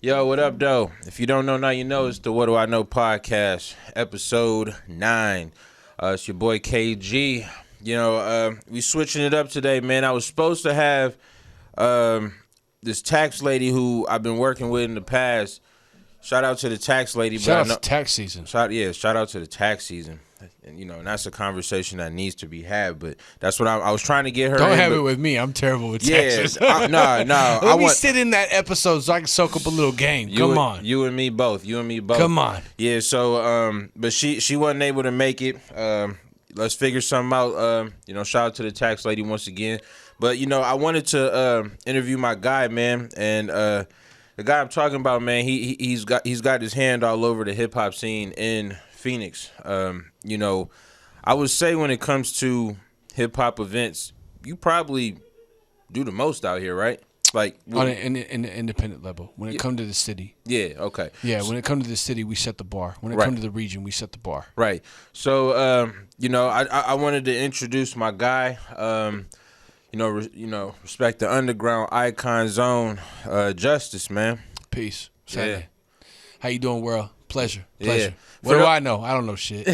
Yo, what up, though? If you don't know, now you know. It's the What Do I Know podcast, episode 9. It's your boy KG. You know, we switching it up today, man. I was supposed to have this tax lady who I've been working with in the past. Shout out to the tax lady. Shout out to tax season. Shout out to the tax season. And, you know, and that's a conversation that needs to be had. But that's what I was trying to get her. Don't have it with me. I'm terrible with taxes. No. Let me sit in that episode so I can soak up a little game. Come on. You and me both. Come on. Yeah, so, but she wasn't able to make it. Let's figure something out. You know, shout out to the tax lady once again. But, you know, I wanted to interview my guy, man. And the guy I'm talking about, man, he's got his hand all over the hip-hop scene in Phoenix. You know, I would say when it comes to hip hop events, you probably do the most out here, right? Like on an independent level. When it comes to the city. Yeah, okay. Yeah, when it comes to the city, we set the bar. When it comes to the region, we set the bar. Right. So, you know, I wanted to introduce my guy. You know, respect the underground icon zone, Justus, man. Peace. Yeah. How you doing, world? Pleasure. Yeah. What do I know? I don't know shit.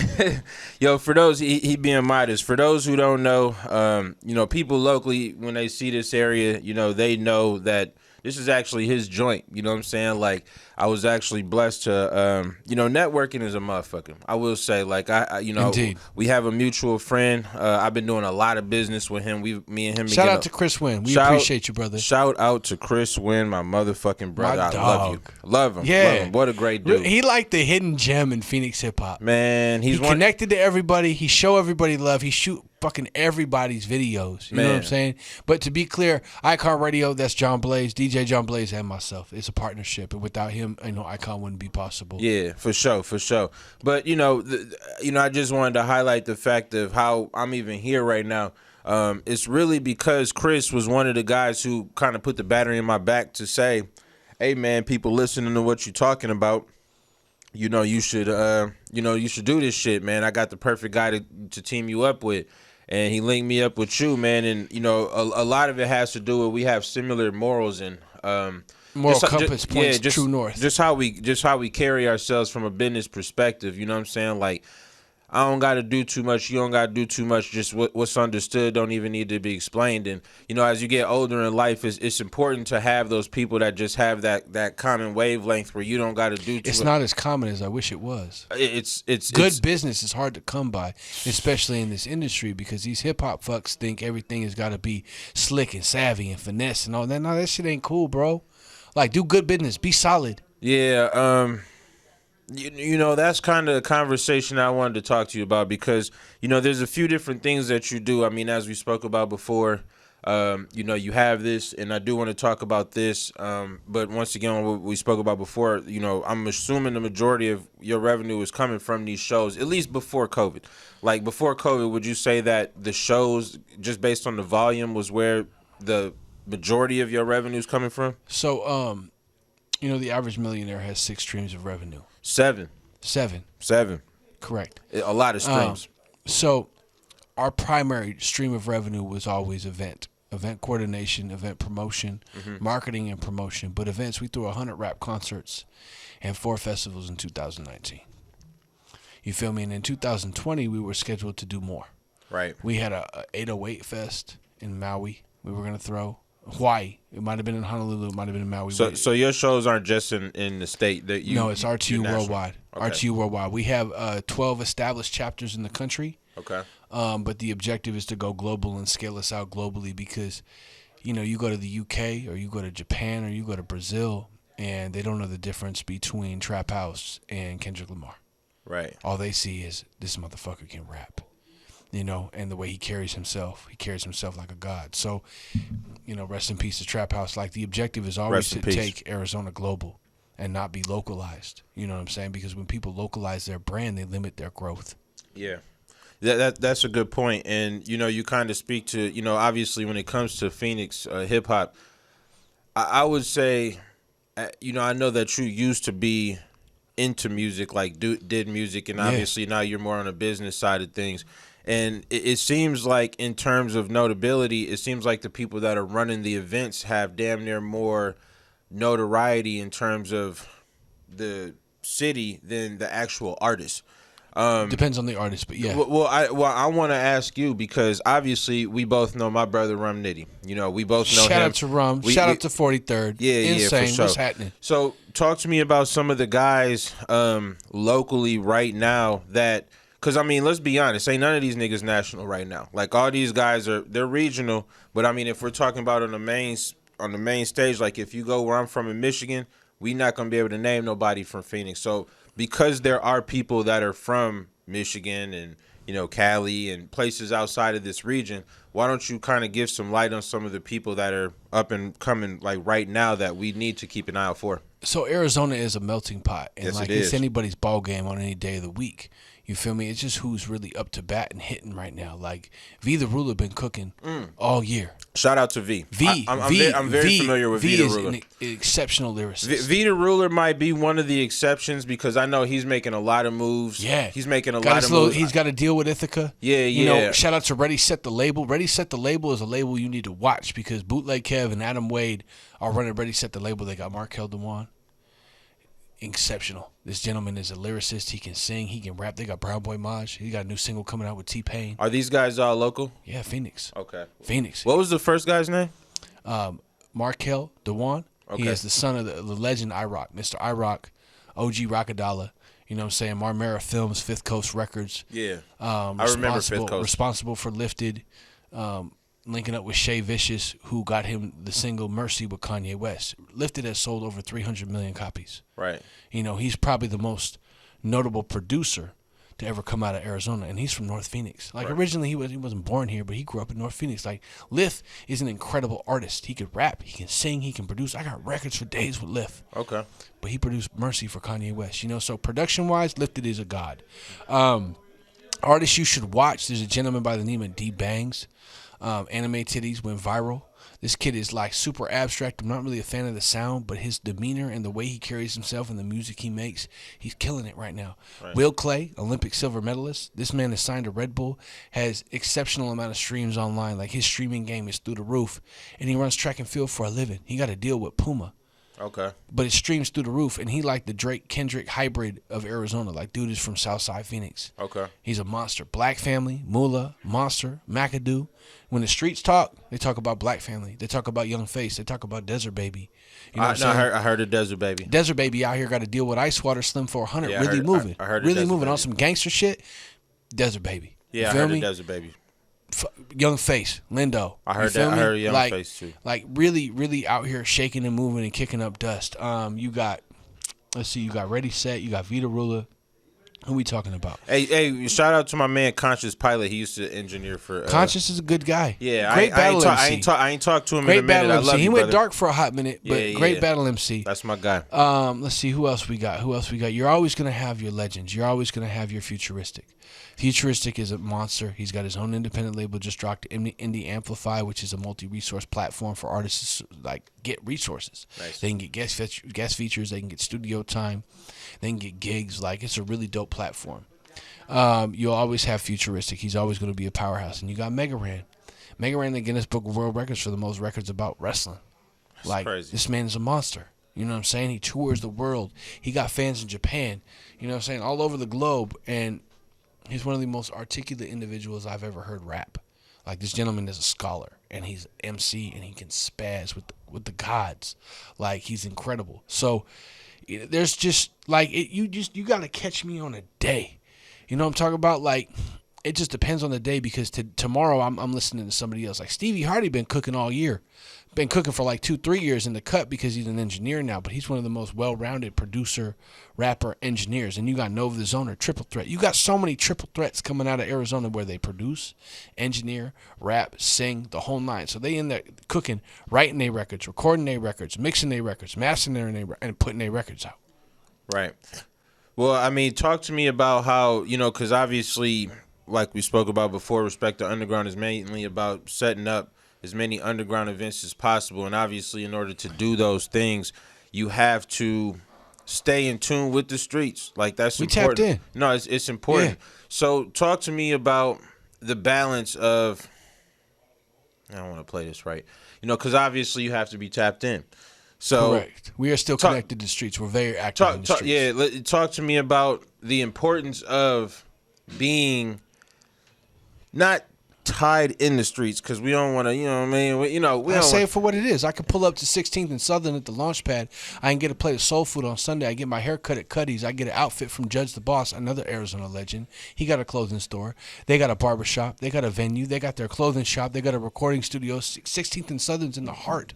Yo, for those, he being modest. For those who don't know, you know, people locally, when they see this area, you know, they know that this is actually his joint. You know what I'm saying? Like, I was actually blessed to, you know, networking is a motherfucker. I will say, like, I you know, Indeed. We have a mutual friend. I've been doing a lot of business with him. Me and him. Shout out to Chris Wynn. We appreciate you, brother. Shout out to Chris Wynn, my motherfucking brother. My I dog. love you. Love him. Yeah. Love him. What a great dude. He like the hidden gem in Phoenix hip hop. Man, He connected to everybody. He show everybody love. He shoot fucking everybody's videos. You know what I'm saying? But to be clear, Ikon Radio, that's John Blaze, DJ John Blaze, and myself. It's a partnership, and without him, I know Ikon wouldn't be possible. Yeah, for sure. But you know, I just wanted to highlight the fact of how I'm even here right now. It's really because Chris was one of the guys who kind of put the battery in my back to say, "Hey, man, people listening to what you're talking about. You know, you should do this shit, man. I got the perfect guy to team you up with." And he linked me up with you, man. And, you know, a lot of it has to do with we have similar morals and moral compass points true north. Just how we carry ourselves from a business perspective. You know what I'm saying? Like, I don't got to do too much. You don't got to do too much. Just what's understood don't even need to be explained. And, you know, as you get older in life, it's important to have those people that just have that common wavelength where you don't got to do too much. It's not as common as I wish it was. It's good business is hard to come by, especially in this industry, because these hip-hop fucks think everything has got to be slick and savvy and finesse and all that. No, that shit ain't cool, bro. Like, do good business. Be solid. Yeah, You know, that's kind of a conversation I wanted to talk to you about because, you know, there's a few different things that you do. I mean, as we spoke about before, you know, you have this, and I do want to talk about this. But once again, what we spoke about before, you know, I'm assuming the majority of your revenue is coming from these shows, at least before COVID. Like, before COVID, would you say that the shows, just based on the volume, was where the majority of your revenue is coming from? So, you know, the average millionaire has 6 streams of revenue. 7. 7. Correct. A lot of streams. So our primary stream of revenue was always event coordination, event promotion, marketing and promotion. But events, we threw 100 rap concerts and 4 festivals in 2019. You feel me? And in 2020, we were scheduled to do more. Right. We had a 808 Fest in Maui we were going to throw. Hawaii. It might have been in Honolulu. It might have been in Maui. So your shows aren't just in the state that you. No, it's RTU worldwide. Okay. RTU worldwide. We have 12 established chapters in the country. Okay. But the objective is to go global and scale us out globally because, you know, you go to the UK or you go to Japan or you go to Brazil and they don't know the difference between Trap House and Kendrick Lamar. Right. All they see is this motherfucker can rap. You know, and the way he carries himself like a god. So, you know, rest in peace to Trap House. Like, the objective is always to take Arizona global and not be localized. You know what I'm saying? Because when people localize their brand, they limit their growth. Yeah. That's a good point. And, you know, you kind of speak to, you know, obviously when it comes to Phoenix hip hop, I would say, you know, I know that you used to be into music, like did music, and obviously now you're more on the business side of things. And it seems like in terms of notability, it seems like the people that are running the events have damn near more notoriety in terms of the city than the actual artist. Depends on the artist, but yeah. I want to ask you because obviously we both know my brother Rum Nitty. You know, we both know him. Shout out to Rum. Shout out to 43rd. Yeah, Insane. For sure. What's happening? So talk to me about some of the guys locally right now that, because I mean, let's be honest, ain't none of these niggas national right now. Like all these guys they're regional, but I mean, if we're talking about on the main stage, like if you go where I'm from in Michigan, we not gonna be able to name nobody from Phoenix. So because there are people that are from Michigan and, you know, Cali and places outside of this region, why don't you kind of give some light on some of the people that are up and coming like right now that we need to keep an eye out for? So Arizona is a melting pot, and yes, like it's anybody's ball game on any day of the week. You feel me? It's just who's really up to bat and hitting right now. Like V the Ruler been cooking all year. Shout out to V. I'm very familiar with V the Ruler. V is an exceptional lyricist. V the Ruler might be one of the exceptions because I know he's making a lot of moves. Yeah, he's making a lot of moves. He's got to deal with Ithaca. Yeah. You know, shout out to Ready Set the Label. Ready Set the Label is a label you need to watch because Bootleg Kev and Adam Wade are running Ready Set the Label. They got Markel Dewan. Exceptional. This gentleman is a lyricist. He can sing. He can rap. They got Brown Boy Maj. He got a new single coming out with T-Pain. Are these guys all local? Yeah, Phoenix. Okay. Phoenix. What was the first guy's name? Markel Dewan. Okay. He is the son of the legend iRock, Mr. iRock, OG Rockadala. You know what I'm saying? Marmara Films, Fifth Coast Records. Yeah. I remember Fifth Coast. Responsible for Lifted, linking up with Shay Vicious, who got him the single Mercy with Kanye West. Lifted has sold over 300 million copies. Right. You know, he's probably the most notable producer to ever come out of Arizona, and he's from North Phoenix. Like, originally, he wasn't born here, but he grew up in North Phoenix. Like, Lif is an incredible artist. He could rap, he can sing, he can produce. I got records for days with Lif. Okay. But he produced Mercy for Kanye West. You know, so production-wise, Lifted is a god. Artists you should watch, there's a gentleman by the name of D Bangs. Anime Titties went viral. This kid is like super abstract. I'm not really a fan of the sound, but his demeanor and the way he carries himself and the music he makes, he's killing it right now. Right. Will Clay, Olympic silver medalist. This man is signed to Red Bull, has exceptional amount of streams online. Like his streaming game is through the roof, and he runs track and field for a living. He got a deal with Puma. Okay. But it streams through the roof, and he like the Drake Kendrick hybrid of Arizona. Like, dude is from Southside Phoenix. Okay. He's a monster. Black Family, Moolah, Monster, McAdoo. When the streets talk, they talk about Black Family. They talk about Young Face. They talk about Desert Baby. You know I heard of Desert Baby. Desert Baby out here got to deal with Ice Water, Slim 400. Yeah, really moving. I heard really moving Baby. On some gangster shit. Desert Baby. Yeah, I heard of Desert Baby. Young Face, Lindo. I heard that. I heard Young Face too. Like really, really out here shaking and moving and kicking up dust. You got, let's see, you got Ready Set, you got Vita Ruler. Who we talking about? Hey, shout out to my man Conscious Pilot. He used to engineer for. Conscious is a good guy. Yeah, great battle MC. I ain't talked to him great in a minute. Battle MC. I love he you, went brother. dark for a hot minute, but great battle MC. That's my guy. Let's see who else we got. You're always gonna have your legends. You're always gonna have your Futuristic. Futuristic is a monster. He's got his own independent label. Just dropped Indie Amplify, which is a multi-resource platform for artists to like get resources. Nice. They can get guest features. They can get studio time. They can get gigs. Like, it's a really dope platform. You'll always have Futuristic. He's always going to be a powerhouse. And you got Mega Ran. Mega Ran, the Guinness Book of World Records for the most records about wrestling. That's like crazy. This man is a monster. You know what I'm saying? He tours the world. He got fans in Japan. You know what I'm saying? All over the globe. And he's one of the most articulate individuals I've ever heard rap. Like, this gentleman is a scholar, and he's MC, and he can spaz with the gods. Like, he's incredible. So there's just like you got to catch me on a day. You know what I'm talking about? Like, it just depends on the day, because tomorrow I'm listening to somebody else. Like, Stevie Hardy been cooking all year. Been cooking for like 2-3 years in the cut because he's an engineer now, but he's one of the most well-rounded producer, rapper, engineers. And you got Nova the Zoner, triple threat. You got so many triple threats coming out of Arizona where they produce, engineer, rap, sing, the whole nine. So they in there cooking, writing their records, recording their records, mixing their records, mastering their and putting their records out. Right. Well, I mean, talk to me about how, you know, because obviously, like we spoke about before, Respect the Underground is mainly about setting up as many underground events as possible. And obviously, in order to do those things, you have to stay in tune with the streets. Like, that's important. Tapped in. No, it's important. Yeah. So talk to me about the balance of, I don't want to play this right, because obviously you have to be tapped in. So correct. We are still connected to the streets. We're very active in the streets. Yeah, talk to me about the importance of being not tied in the streets, because we don't want to, you know what I mean? We I say it for what it is. I could pull up to 16th and Southern at the launch pad. I can get a plate of soul food on Sunday. I get my hair cut at Cuddy's. I get an outfit from Judge the Boss, another Arizona legend. He got a clothing store. They got a barbershop. They got a venue. They got their clothing shop. They got a recording studio. 16th and Southern's in the heart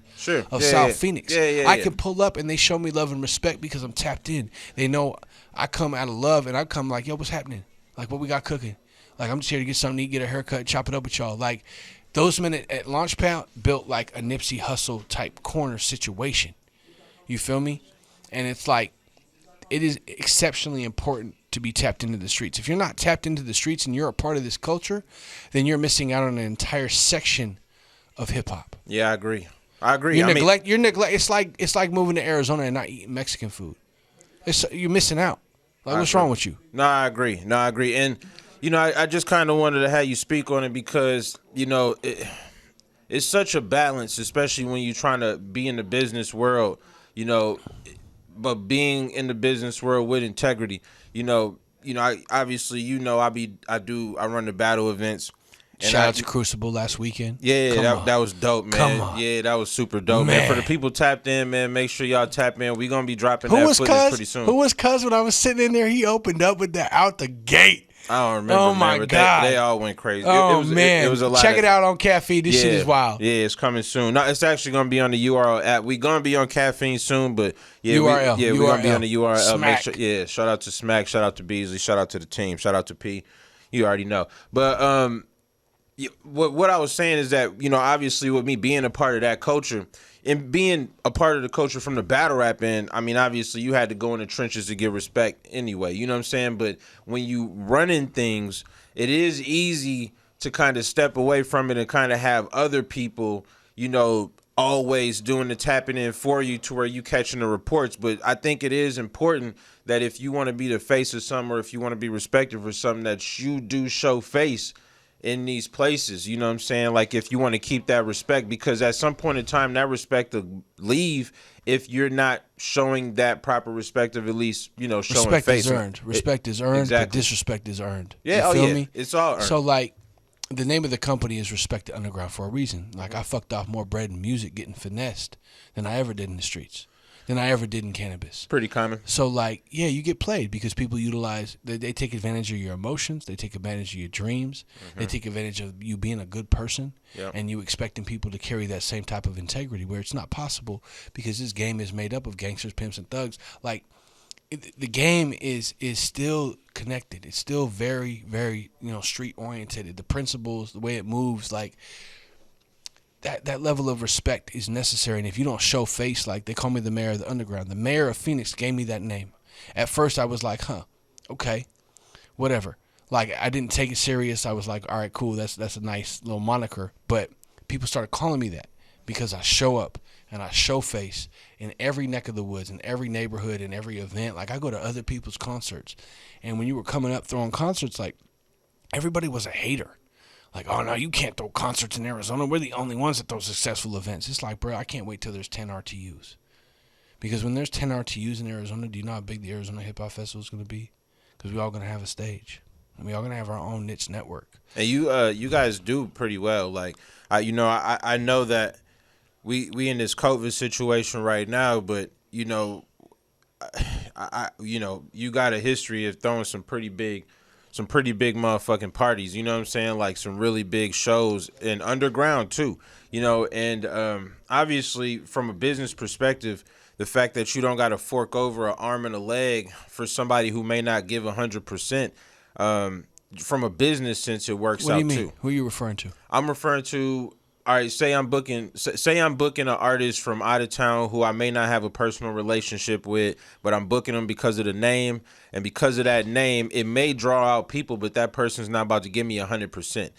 of South Phoenix. I can pull up and they show me love and respect because I'm tapped in. They know I come out of love and I come like, yo, what's happening? Like, what we got cooking? Like, I'm just here to get something to eat, get a haircut, chop it up with y'all. Like, those men at Launchpad built like a Nipsey Hussle type corner situation. You feel me? And it's like, it is exceptionally important to be tapped into the streets. If you're not tapped into the streets and you're a part of this culture, then you're missing out on an entire section of hip hop. Yeah, I agree. You're neglect. It's like moving to Arizona and not eating Mexican food. You're missing out. Like, what's wrong with you? No, I agree. And I just kind of wanted to have you speak on it because, it's such a balance, especially when you're trying to be in the business world, but being in the business world with integrity, I obviously, I run the battle events. And shout out to Crucible last weekend. Yeah, that was dope, man. Come on. Yeah, that was super dope, man. For the people tapped in, man, make sure y'all tap in. We're going to be dropping that footage pretty soon. Who was Cuz when I was sitting in there? He opened up with that out the gate. I don't remember. Oh my God! They all went crazy. Man, it was a lot. Check it out on Caffeine. This shit is wild. Yeah, it's coming soon. No, it's actually gonna be on the URL app. We're gonna be on Caffeine soon, but URL. We're gonna be on the URL. Smack. Make sure, shout out to Smack, shout out to Beasley, shout out to the team, shout out to P. You already know. But what I was saying is that obviously with me being a part of that culture. And being a part of the culture from the battle rap end, I mean, obviously you had to go in the trenches to get respect anyway. You know what I'm saying? But when you running things, it is easy to kind of step away from it and kind of have other people, always doing the tapping in for you to where you catching the reports. But I think it is important that if you want to be the face of something or if you want to be respected for something, that you do show face in these places, you know what I'm saying? Like, if you want to keep that respect, because at some point in time, that respect will leave if you're not showing that proper respect of at least, showing respect face. Respect is earned, exactly. But disrespect is earned. Yeah, you feel me? It's all earned. So, like, the name of the company is Respect the Underground for a reason. Like, I fucked off more bread and music getting finessed than I ever did in the streets. Than I ever did in cannabis. Pretty common. So, like, yeah, you get played because people utilize, they take advantage of your emotions. They take advantage of your dreams. Mm-hmm. They take advantage of you being a good person. Yep. And you expecting people to carry that same type of integrity where it's not possible because this game is made up of gangsters, pimps, and thugs. Like, the game is still connected. It's still very, very, street-oriented. The principles, the way it moves, like, that level of respect is necessary. And if you don't show face, like, they call me the mayor of the underground. The mayor of Phoenix gave me that name. At first I was like, okay, whatever. Like, I didn't take it serious. I was like, all right, cool. That's a nice little moniker. But people started calling me that because I show up and I show face in every neck of the woods, in every neighborhood, in every event. Like, I go to other people's concerts. And when you were coming up throwing concerts, like, everybody was a hater. Like, oh, no, you can't throw concerts in Arizona. We're the only ones that throw successful events. It's like, bro, I can't wait till there's 10 RTUs. Because when there's 10 RTUs in Arizona, do you know how big the Arizona Hip Hop Festival is going to be? Because we're all going to have a stage. And we're all going to have our own niche network. And you guys do pretty well. Like, I know that we in this COVID situation right now, but, you got a history of throwing some pretty big motherfucking parties, you know what I'm saying? Like some really big shows and underground too, and obviously from a business perspective, the fact that you don't got to fork over an arm and a leg for somebody who may not give 100%, from a business sense, it works out too. What do you mean? Who are you referring to? I'm referring to, all right, say I'm booking an artist from out of town who I may not have a personal relationship with, but I'm booking them because of the name, and because of that name, it may draw out people, but that person's not about to give me 100%.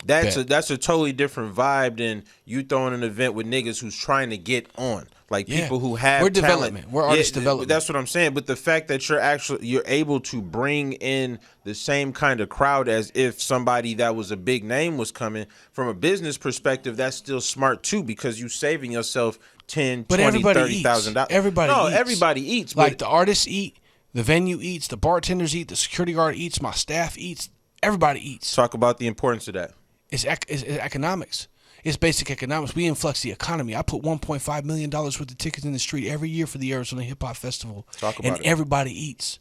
That's a totally different vibe than you throwing an event with niggas who's trying to get on. Like people who have we're talent. development. We're artist development. That's what I'm saying. But the fact that you're able to bring in the same kind of crowd as if somebody that was a big name was coming, from a business perspective, that's still smart too, because you saving yourself $10,000, $20,000, $30,000. Everybody eats. Like the artists eat, the venue eats, the bartenders eat, the security guard eats, my staff eats. Everybody eats. Talk about the importance of that. It's economics. It's basic economics. We influx the economy. I put $1.5 million worth of tickets in the street every year for the Arizona Hip Hop Festival. Talk about it. Everybody eats.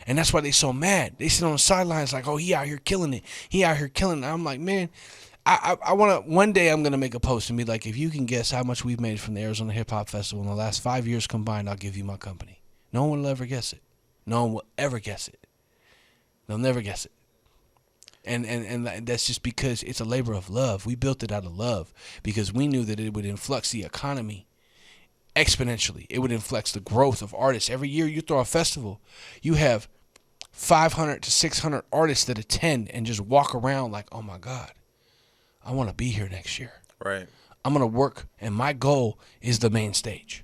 And that's why they so mad. They sit on the sidelines like, oh, he out here killing it. He out here killing it. I'm like, man, I want to, one day I'm going to make a post and be like, if you can guess how much we've made from the Arizona Hip Hop Festival in the last 5 years combined, I'll give you my company. No one will ever guess it. No one will ever guess it. They'll never guess it. And that's just because it's a labor of love. We built it out of love because we knew that it would influx the economy exponentially. It would influx the growth of artists. Every year you throw a festival, you have 500 to 600 artists that attend and just walk around like, oh my God, I want to be here next year. Right. I'm going to work, and my goal is the main stage.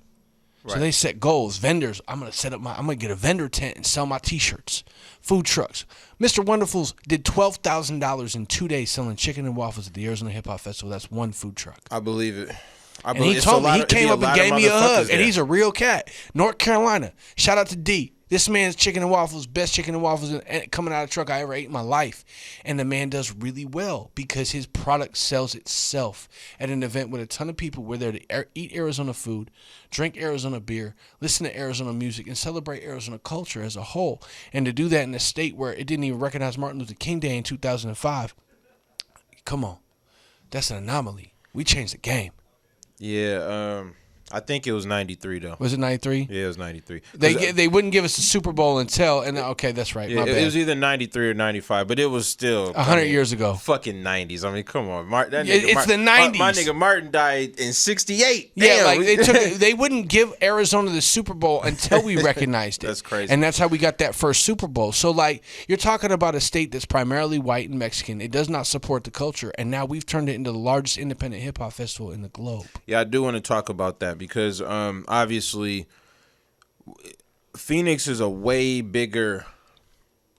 Right. So they set goals. Vendors, I'm going to get a vendor tent and sell my T-shirts. Food trucks. Mr. Wonderful's did $12,000 in 2 days selling chicken and waffles at the Arizona Hip Hop Festival. That's one food truck. I believe it. And he told me, he came up and gave me a hug, and he's a real cat. North Carolina. Shout out to D. This man's chicken and waffles, best chicken and waffles coming out of a truck I ever ate in my life. And the man does really well because his product sells itself at an event with a ton of people. We're there to eat Arizona food, drink Arizona beer, listen to Arizona music, and celebrate Arizona culture as a whole. And to do that in a state where it didn't even recognize Martin Luther King Day in 2005, come on. That's an anomaly. We changed the game. Yeah, I think it was 93 though. Was it 93? Yeah, it was 93. They wouldn't give us the Super Bowl until, and okay, that's right. Yeah, my bad. It was either 93 or 95, but it was still 100 years ago. Fucking 90s. I mean, come on, Martin. It's the 90s. My nigga Martin died in 68. Yeah, Damn. like they wouldn't give Arizona the Super Bowl until we recognized it. That's crazy. And that's how we got that first Super Bowl. So like you're talking about a state that's primarily white and Mexican. It does not support the culture, and now we've turned it into the largest independent hip hop festival in the globe. Yeah, I do want to talk about that because obviously Phoenix is a way bigger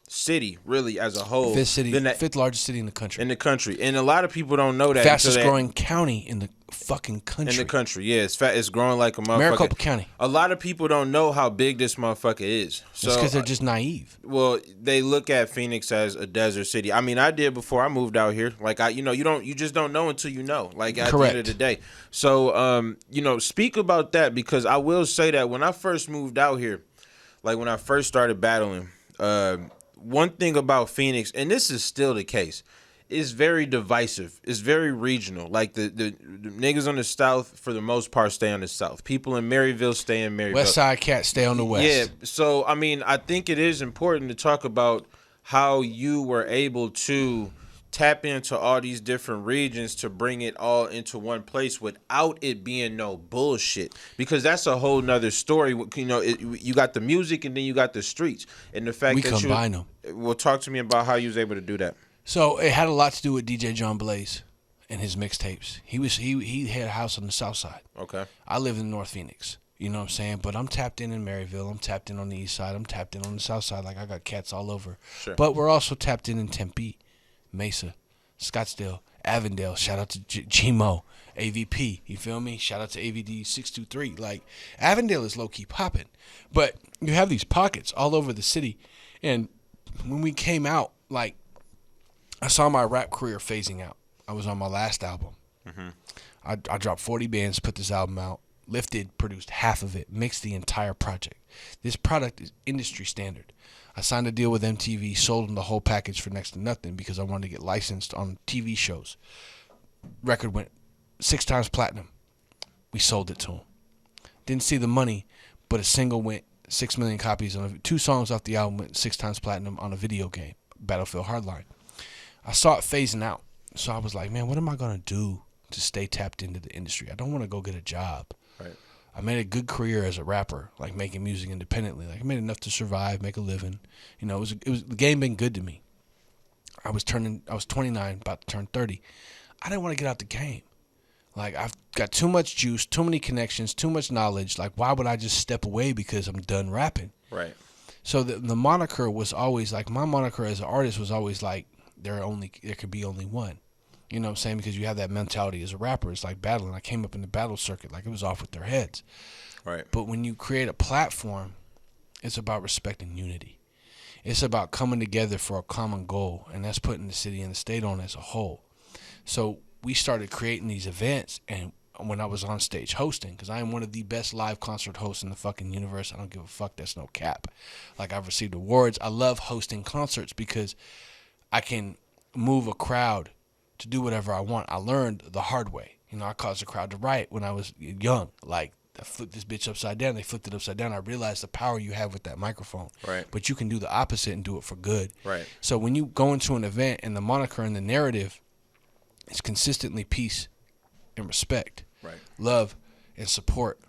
city, really, as a whole. Fifth largest city in the country. And a lot of people don't know that. Fastest growing county in the fucking country. In the country, yeah. It's growing like a motherfucker. Maricopa County. A lot of people don't know how big this motherfucker is. So, it's because they're just naive. Well, they look at Phoenix as a desert city. I mean, I did before I moved out here. Like, you just don't know until you know. Like, at the end of the day. So, speak about that, because I will say that when I first moved out here, like when I first started battling, one thing about Phoenix, and this is still the case, it's very divisive. It's very regional. Like the niggas on the South, for the most part, stay on the South. People in Maryville stay in Maryville. West Side cats stay on the West. Yeah. So, I mean, I think it is important to talk about how you were able to tap into all these different regions to bring it all into one place without it being no bullshit, because that's a whole nother story. You got the music and then you got the streets, and the fact we combine them. Well, talk to me about how you was able to do that. So it had a lot to do with DJ John Blaze and his mixtapes. He had a house on the South Side. Okay. I live in North Phoenix. You know what I'm saying? But I'm tapped in Maryville. I'm tapped in on the East Side. I'm tapped in on the South Side. Like, I got cats all over. Sure. But we're also tapped in Tempe, Mesa, Scottsdale, Avondale. Shout out to G-Mo, AVP. You feel me? Shout out to AVD 623. Like, Avondale is low-key popping. But you have these pockets all over the city. And when we came out, like, I saw my rap career phasing out. I was on my last album. Mm-hmm. I dropped 40 bands, put this album out. Lifted, produced half of it, mixed the entire project. This product is industry standard. I signed a deal with MTV, sold them the whole package for next to nothing because I wanted to get licensed on TV shows. Record went 6 times platinum. We sold it to them. Didn't see the money, but a single went 6 million copies. 2 songs off the album went 6 times platinum on a video game, Battlefield Hardline. I saw it phasing out. So I was like, man, what am I going to do to stay tapped into the industry? I don't want to go get a job. Right. I made a good career as a rapper, like making music independently. Like, I made enough to survive, make a living. It was the game been good to me. I was 29, about to turn 30. I didn't want to get out the game. Like, I've got too much juice, too many connections, too much knowledge. Like, why would I just step away because I'm done rapping? Right. So the moniker was always like, my moniker as an artist was always like, there could be only one. You know what I'm saying? Because you have that mentality as a rapper. It's like battling. I came up in the battle circuit, like it was off with their heads. Right. But when you create a platform, it's about respect and unity. It's about coming together for a common goal, and that's putting the city and the state on as a whole. So we started creating these events, and when I was on stage hosting, because I am one of the best live concert hosts in the fucking universe. I don't give a fuck. That's no cap. Like, I've received awards. I love hosting concerts because I can move a crowd to do whatever I want. I learned the hard way. You know, I caused a crowd to riot when I was young. Like, I flipped this bitch upside down. They flipped it upside down. I realized the power you have with that microphone. Right. But you can do the opposite and do it for good. Right. So when you go into an event and the moniker and the narrative is consistently peace and respect, right, love and support,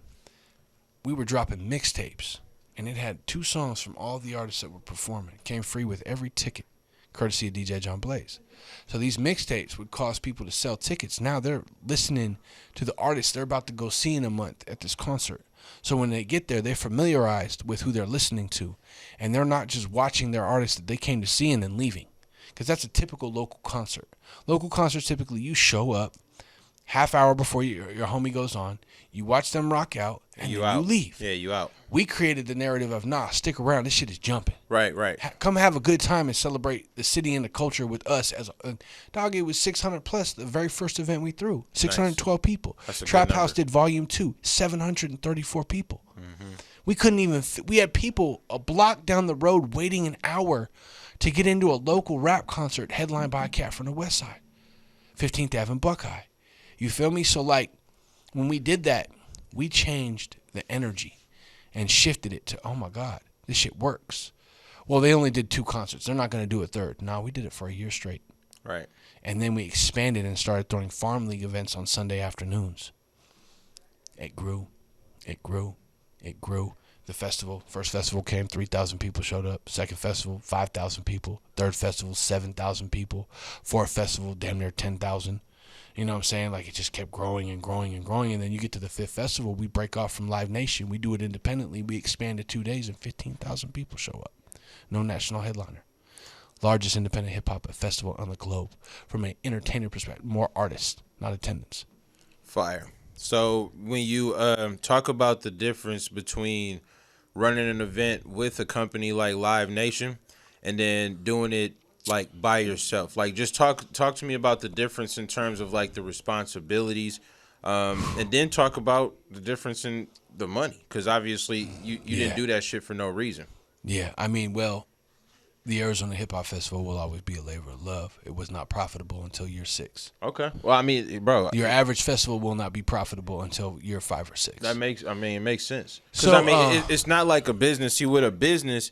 we were dropping mixtapes, and it had 2 songs from all the artists that were performing. It came free with every ticket, courtesy of DJ John Blaze. So these mixtapes would cause people to sell tickets. Now they're listening to the artists they're about to go see in a month at this concert. So when they get there, they're familiarized with who they're listening to, and they're not just watching their artists that they came to see and then leaving, because that's a typical local concert. Local concerts, typically you show up half hour before your homie goes on, you watch them rock out, and you leave. Yeah, you out. We created the narrative of, nah, stick around, this shit is jumping. Right, right. Come have a good time and celebrate the city and the culture with us. Dog, it was 600 plus the very first event we threw. 612 people. Trap House did volume 2, 734 people. Mm-hmm. We couldn't even, we had people a block down the road waiting an hour to get into a local rap concert headlined by a cat from the West Side, 15th Ave and Buckeye. You feel me? So, like, when we did that, we changed the energy and shifted it to, oh my God, this shit works. Well, they only did 2 concerts. They're not going to do a third. No, we did it for a year straight. Right. And then we expanded and started throwing Farm League events on Sunday afternoons. It grew. It grew. It grew. The festival, first festival came, 3,000 people showed up. Second festival, 5,000 people. Third festival, 7,000 people. Fourth festival, damn near 10,000. You know what I'm saying? Like, it just kept growing and growing and growing. And then you get to the 5th festival, we break off from Live Nation. We do it independently. We expand to 2 days and 15,000 people show up. No national headliner. Largest independent hip-hop festival on the globe. From an entertainer perspective, more artists, not attendance. Fire. So when you talk about the difference between running an event with a company like Live Nation and then doing it like by yourself, like just talk to me about the difference in terms of like the responsibilities, and then talk about the difference in the money, because obviously you didn't do that shit for no reason. Yeah, I mean, well, the Arizona Hip Hop Festival will always be a labor of love. It was not profitable until year 6. Okay. Well, I mean, bro, your average festival will not be profitable until year 5 or 6. It makes sense. Because, I mean, it's not like a business. See, with a business,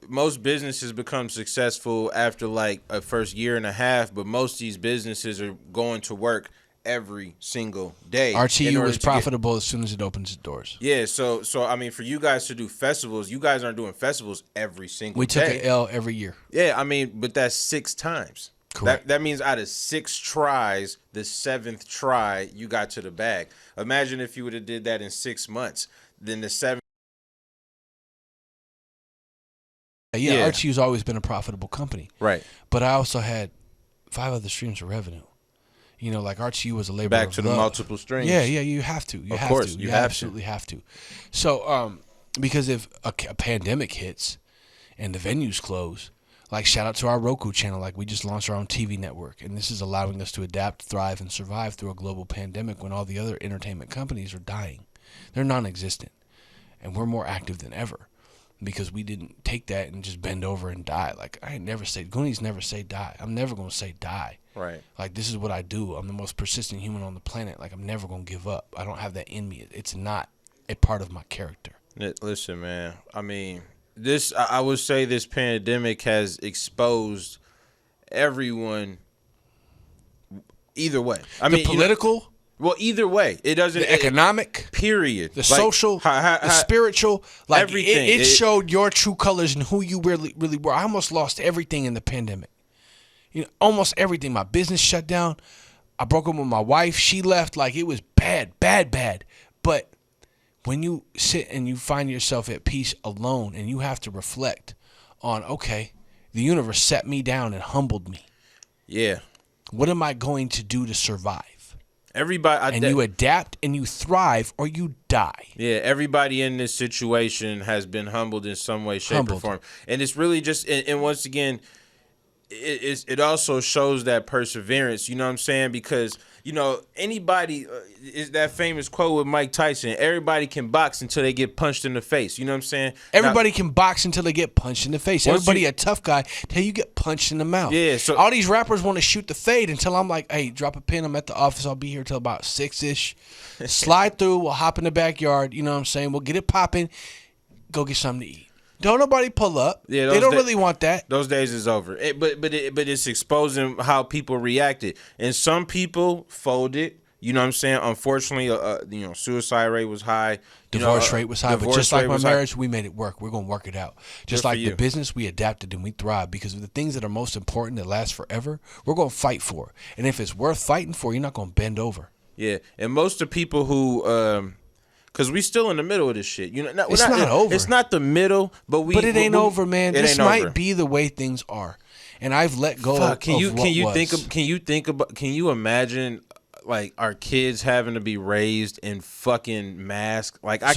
most businesses become successful after like a first year and a half, but most of these businesses are going to work every single day. RTU is profitable as soon as it opens its doors. Yeah, so I mean, for you guys to do festivals, you guys aren't doing festivals every single day. We took an L every year. Yeah, I mean, but that's 6 times. Correct. That means out of 6 tries, the 7th try, you got to the bag. Imagine if you would have did that in 6 months. Then the 7th. Yeah, RTU's always been a profitable company. Right. But I also had 5 other streams of revenue. You know, like RTU was a labor back of to love. The multiple streams. Yeah, you have to. You absolutely have to. So, because if a pandemic hits and the venues close, like shout out to our Roku channel, like we just launched our own TV network, and this is allowing us to adapt, thrive, and survive through a global pandemic when all the other entertainment companies are dying. They're non-existent, and we're more active than ever. Because we didn't take that and just bend over and die. Like, Goonies never say die. I'm never going to say die. Right. Like, this is what I do. I'm the most persistent human on the planet. Like, I'm never going to give up. I don't have that in me. It's not a part of my character. Listen, man. I mean, I would say this pandemic has exposed everyone either way. I mean, political... Well, either way, it doesn't. The economic, period. The social, the spiritual, like everything. It showed your true colors and who you really were. I almost lost everything in the pandemic. You know, almost everything. My business shut down. I broke up with my wife. She left. Like, it was bad. But when you sit and you find yourself at peace alone and you have to reflect on, okay, the universe set me down and humbled me. Yeah. What am I going to do to survive? Everybody, you adapt and you thrive or you die. Yeah, everybody in this situation has been humbled in some way, shape, or form. And it's really just, and once again, it also shows that perseverance, you know what I'm saying? Because, you know, anybody, is that famous quote with Mike Tyson, everybody can box until they get punched in the face, you know what I'm saying? Everybody can box until they get punched in the face. Everybody a tough guy till you get punched in the mouth. Yeah, so all these rappers want to shoot the fade until I'm like, hey, drop a pin, I'm at the office, I'll be here till about 6-ish. Slide through, we'll hop in the backyard, you know what I'm saying? We'll get it popping, go get something to eat. Don't nobody pull up. Yeah, they don't really want that. Those days is over. But it's exposing how people reacted, and some people folded. You know what I'm saying? Unfortunately, you know, suicide rate was high. Divorce rate was high. But just like my marriage, we made it work. We're gonna work it out. Just like the business, we adapted and we thrived because of the things that are most important that last forever. We're gonna fight for, and if it's worth fighting for, you're not gonna bend over. Yeah, and most of the people who. Because we still in the middle of this shit. You know, it's not over. It's not the middle, but it ain't over, man. This might be the way things are, and I've let go of Can you imagine, like, our kids having to be raised in fucking masks? Like, I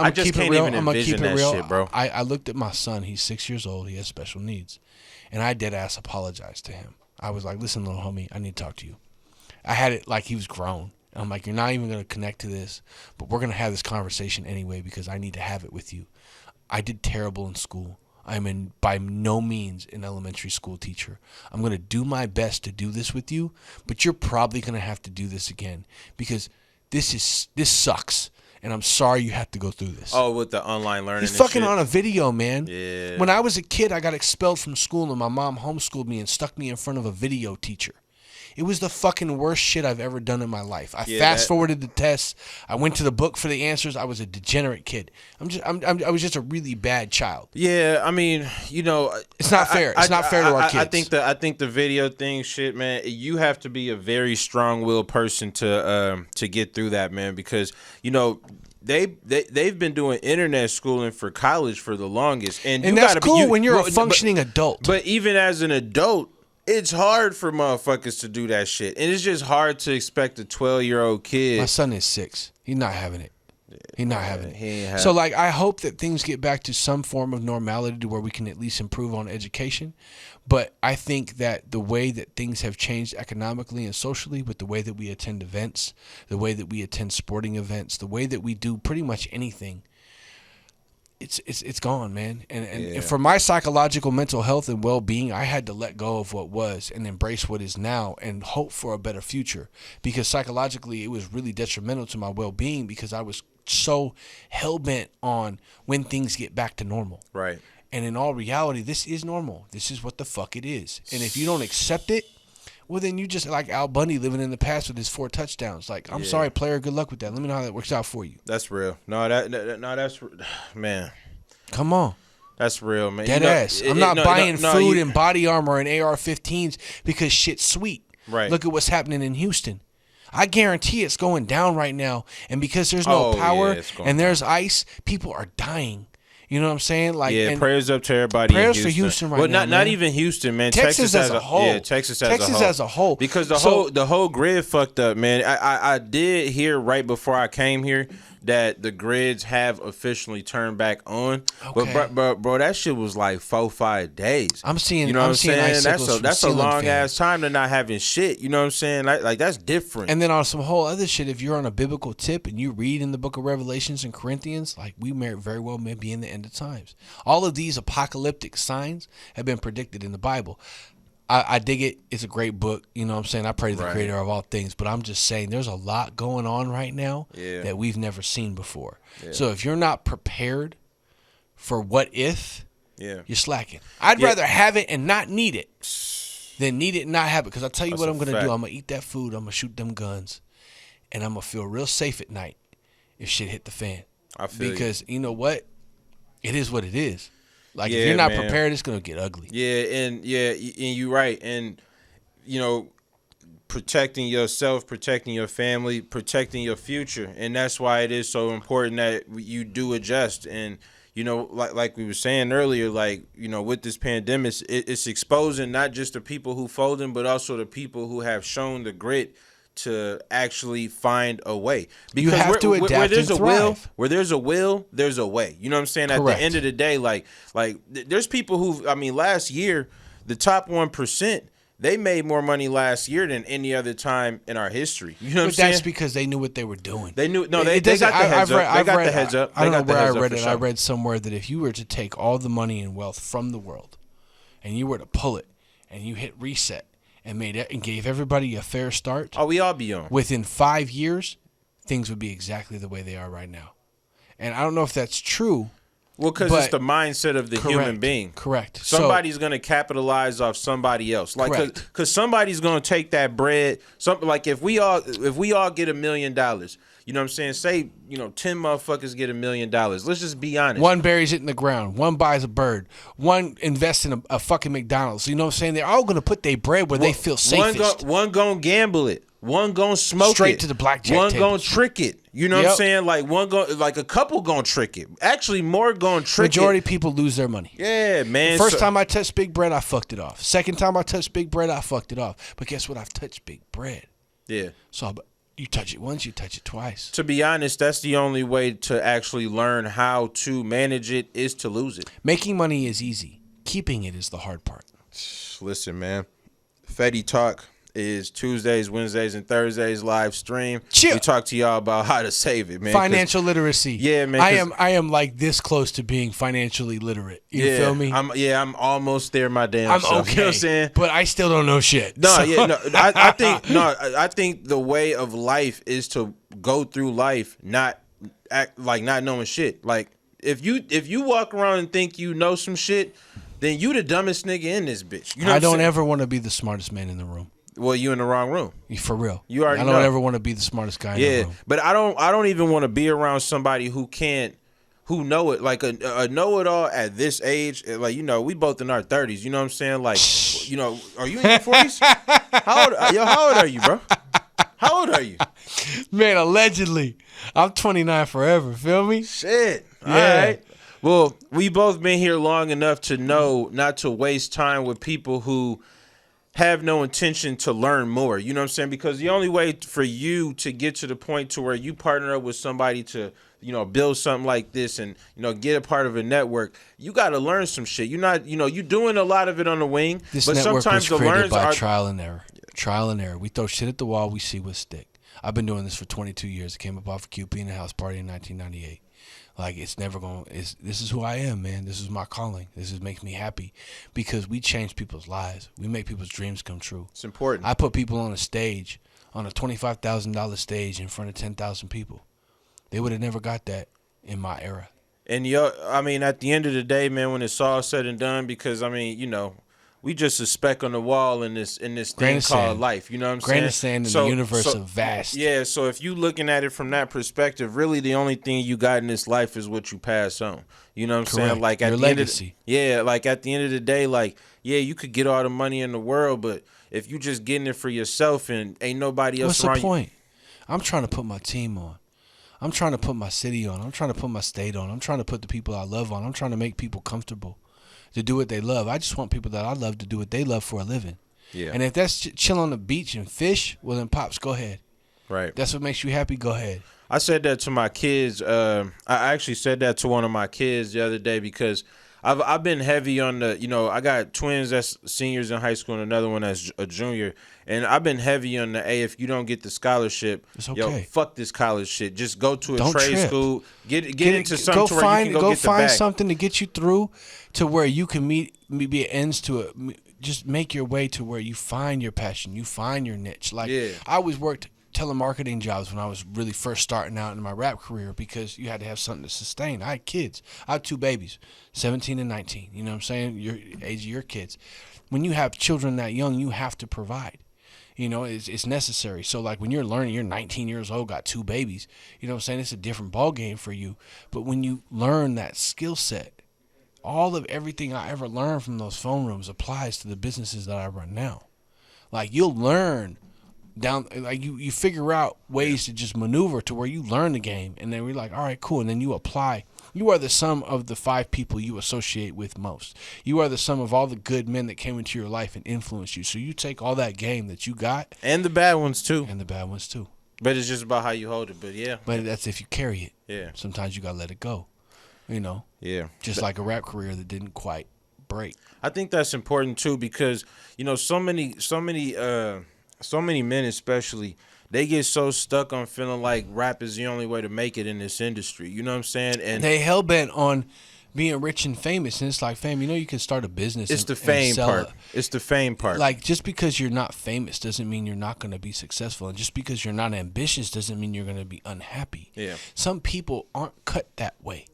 just can't even envision that shit, bro. I looked at my son. He's 6 years old. He has special needs, and I dead ass apologized to him. I was like, listen, little homie, I need to talk to you. I had it like he was grown. I'm like, you're not even going to connect to this, but we're going to have this conversation anyway because I need to have it with you. I did terrible in school. I'm by no means an elementary school teacher. I'm going to do my best to do this with you, but you're probably going to have to do this again because this sucks, and I'm sorry you have to go through this. Oh, with the online learning. He's fucking on a video, man. Yeah. When I was a kid, I got expelled from school, and my mom homeschooled me and stuck me in front of a video teacher. It was the fucking worst shit I've ever done in my life. I fast-forwarded the tests. I went to the book for the answers. I was a degenerate kid. I was just a really bad child. Yeah, I mean, you know, it's not fair. It's not fair to our kids. I think the video thing, shit, man. You have to be a very strong-willed person to get through that, man. Because you know. They've been doing internet schooling for college for the longest, and that's cool when you're a functioning adult. But even as an adult. It's hard for motherfuckers to do that shit. And it's just hard to expect a 12-year-old kid. My son is 6. He's not having it. He's not having it. So, like, I hope that things get back to some form of normality to where we can at least improve on education. But I think that the way that things have changed economically and socially with the way that we attend events, the way that we attend sporting events, the way that we do pretty much anything, it's gone, man. And for my psychological mental health and well-being, I had to let go of what was and embrace what is now and hope for a better future. Because psychologically, it was really detrimental to my well-being because I was so hell-bent on when things get back to normal. Right. And in all reality, this is normal. This is what the fuck it is. And if you don't accept it, well, then you just like Al Bundy living in the past with his 4 touchdowns. Like, I'm sorry, player. Good luck with that. Let me know how that works out for you. That's real. No, that's man. Come on. That's real, man. Dead ass. I'm not buying food and body armor and AR-15s because shit's sweet. Right. Look at what's happening in Houston. I guarantee it's going down right now. And because there's no power and there's ice, people are dying. You know what I'm saying? Like, prayers up to everybody. Prayers in for Houston right now. Not even Houston, man. Texas as a whole. Yeah, Texas as a whole. Because the whole grid fucked up, man. I did hear right before I came here that the grids have officially turned back on. Okay. But bro, that shit was like 4-5 days. I'm seeing. You know what I'm saying? That's a long ass time to not having shit. You know what I'm saying? Like that's different. And then on some whole other shit, if you're on a biblical tip and you read in the book of Revelations and Corinthians, like we may very well may be in the end of times. All of these apocalyptic signs have been predicted in the Bible. I dig it. It's a great book. You know what I'm saying? I pray to the creator of all things. But I'm just saying there's a lot going on right now that we've never seen before. Yeah. So if you're not prepared for what if, you're slacking. I'd rather have it and not need it than need it and not have it. Because I'll tell you what I'm going to do. I'm going to eat that food. I'm going to shoot them guns. And I'm going to feel real safe at night if shit hit the fan. Because you know what? It is what it is. Like, if you're not prepared, it's going to get ugly. Yeah, and you're right. And you know, protecting yourself, protecting your family, protecting your future. And that's why it is so important that you do adjust. And, you know, like we were saying earlier, like, you know, with this pandemic, it's exposing not just the people who folding, but also the people who have shown the grit to actually find a way. Because you have to adapt where there's and a will, thrive. where there's a will, there's a way. You know what I'm saying? Correct. At the end of the day, like there's people who, I mean, last year, the top 1%, they made more money last year than any other time in our history. You know what I'm saying? That's because they knew what they were doing. They knew. No, they got the heads up. They got the heads up. I don't know where I read it. I read somewhere that if you were to take all the money and wealth from the world, and you were to pull it, and you hit reset, and made it, and gave everybody a fair start. Oh, we all be on. Within 5 years, things would be exactly the way they are right now. And I don't know if that's true. Well, because it's the mindset of the human being. Correct. Somebody's going to capitalize off somebody else. Like, because somebody's going to take that bread. Like, if we all get $1 million, you know what I'm saying? Say, you know, 10 motherfuckers get $1 million. Let's just be honest. One buries it in the ground. One buys a bird. One invests in a fucking McDonald's. You know what I'm saying? They're all going to put their bread where they feel safest. One going to gamble it. One gonna smoke straight to the blackjack One tables. Gonna trick it. You know what I'm saying? Like like a couple gonna trick it. Actually, more gonna trick Majority it. People lose their money. Yeah, man. First time I touched big bread, I fucked it off. Second time I touched big bread, I fucked it off. But guess what? I've touched big bread. Yeah. So you touch it once, you touch it twice. To be honest, that's the only way to actually learn how to manage it is to lose it. Making money is easy. Keeping it is the hard part. Listen, man. Fetty Talk is Tuesdays, Wednesdays, and Thursdays live stream. Chill. We talk to y'all about how to save it, man. Financial literacy. Yeah, man. I am like this close to being financially literate. You feel me? I'm almost there, my damn I'm self. okay. You know what I'm saying? But I still don't know shit. I think the way of life is to go through life not knowing shit. Like if you walk around and think you know some shit, then you the dumbest nigga in this bitch. You know I don't ever want to be the smartest man in the room. Well, you in the wrong room. For real. You already I don't ever want to be the smartest guy in the room. But I don't even want to be around somebody who know it, like a know-it-all at this age. Like, you know, we both in our 30s. You know what I'm saying? Like, you know, are you in your 40s? How old are you, bro? How old are you? Man, allegedly. I'm 29 forever. Feel me? Shit. Yeah. All right. Well, we both been here long enough to know not to waste time with people who have no intention to learn more. You know what I'm saying? Because the only way for you to get to the point to where you partner up with somebody to, you know, build something like this and, you know, get a part of a network, you got to learn some shit. You're not, you know, you're doing a lot of it on the wing. This but network sometimes was the created learns by are trial and error. Trial and error. We throw shit at the wall, we see what stick. I've been doing this for 22 years. It came up off of QP in a house party in 1998. Like, it's never going to, this is who I am, man. This is my calling. Makes me happy because we change people's lives. We make people's dreams come true. It's important. I put people on a stage, on a $25,000 stage in front of 10,000 people. They would have never got that in my era. And, I mean, at the end of the day, man, when it's all said and done, because, I mean, you know, we just a speck on the wall in this thing called life. You know what I'm saying? Grain of sand in the universe of vast. Yeah, so if you looking at it from that perspective, really the only thing you got in this life is what you pass on. You know what I'm saying? Like at your the legacy. Like at the end of the day, like, yeah, you could get all the money in the world, but if you just getting it for yourself and ain't nobody else around what's the point? I'm trying to put my team on. I'm trying to put my city on. I'm trying to put my state on. I'm trying to put the people I love on. I'm trying to make people comfortable to do what they love. I just want people that I love to do what they love for a living. Yeah. And if that's chill on the beach and fish, well then, Pops, go ahead. Right. That's what makes you happy. Go ahead. I said that to my kids. I actually said that to one of my kids the other day because I've been heavy on the, you know, I got twins that's seniors in high school and another one that's a junior. And I've been heavy on the, hey, if you don't get the scholarship, it's okay. Yo, fuck this college shit. Just go to a don't trade trip. School. Get into something to where you can go get the find bag. something to get you through to where you can meet ends to it. Just make your way to where you find your passion. You find your niche. Like, I always worked telemarketing jobs when I was really first starting out in my rap career because you had to have something to sustain. I had kids. I had two babies, 17 and 19. You know what I'm saying? Your age of your kids. When you have children that young, you have to provide. You know, it's necessary. So, like, when you're learning, you're 19 years old, got two babies. You know what I'm saying? It's a different ball game for you. But when you learn that skill set, all of everything I ever learned from those phone rooms applies to the businesses that I run now. Like you'll learn down, like you figure out ways to just maneuver to where you learn the game, and then we're like, all right, cool, and then you apply. You are the sum of the 5 people you associate with most. You are the sum of all the good men that came into your life and influenced you. So you take all that game that you got, and the bad ones too, But it's just about how you hold it. But yeah, but that's if you carry it. Yeah. Sometimes you gotta let it go. Yeah. Just like a rap career that didn't quite break. I think that's important too because so many men especially, they get so stuck on feeling like rap is the only way to make it in this industry. You know what I'm saying? And they hell bent on being rich and famous, and it's like, fam, you can start a business. It's the fame part. It's the fame part. Like, just because you're not famous doesn't mean you're not going to be successful, and just because you're not ambitious doesn't mean you're going to be unhappy. Yeah. Some people aren't cut that way.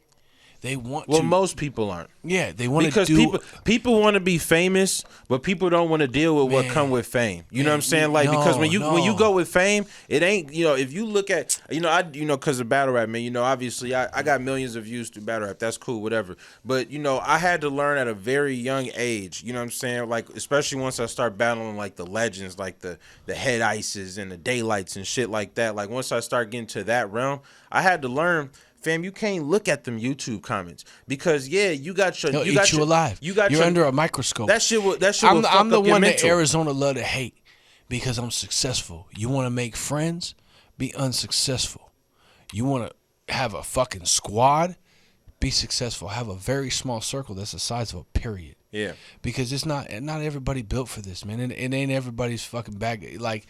They want to. Well, most people aren't. Yeah, they want to do. Because people want to be famous, but people don't want to deal with what come with fame. You know what I'm saying? Like, because when you go with fame, it ain't, if you look at, because of battle rap, man, obviously I got millions of views through battle rap. That's cool, whatever. But, I had to learn at a very young age, you know what I'm saying? Like, especially once I start battling, like, the legends, like the Head Ices and the Daylights and shit like that. Like, once I start getting to that realm, I had to learn, fam, you can't look at them YouTube comments because you got your alive. You're under a microscope. That shit will I'm the one that Arizona love to hate because I'm successful. You want to make friends? Be unsuccessful. You want to have a fucking squad? Be successful. Have a very small circle that's the size of a period. Yeah. Because it's not everybody built for this, man. It ain't everybody's fucking bag. Like,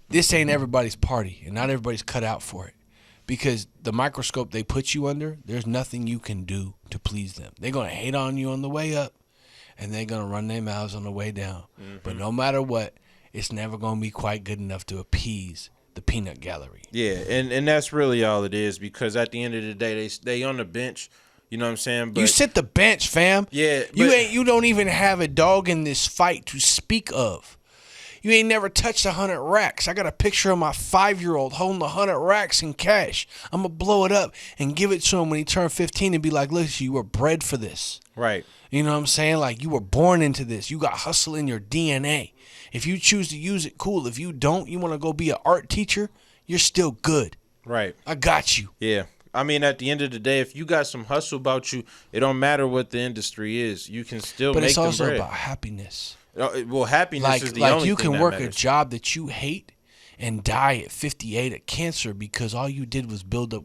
this ain't everybody's party, and not everybody's cut out for it. Because the microscope they put you under, there's nothing you can do to please them. They're going to hate on you on the way up, and they're going to run their mouths on the way down. Mm-hmm. But no matter what, it's never going to be quite good enough to appease the peanut gallery. Yeah, and that's really all it is, because at the end of the day, they on the bench, you know what I'm saying? But you sit the bench, fam. Yeah. You don't even have a dog in this fight to speak of. You ain't never touched 100 racks. I got a picture of my 5-year-old holding 100 racks in cash. I'm going to blow it up and give it to him when he turned 15 and be like, look, you were bred for this. Right. You know what I'm saying? Like, you were born into this. You got hustle in your DNA. If you choose to use it, cool. If you don't, you want to go be an art teacher, you're still good. Right. I got you. Yeah. I mean, at the end of the day, if you got some hustle about you, it don't matter what the industry is. You can still make them bread. But it's also about happiness. Well, happiness is the only thing that matters. Like, you can work a job that you hate and die at 58 of cancer because all you did was build up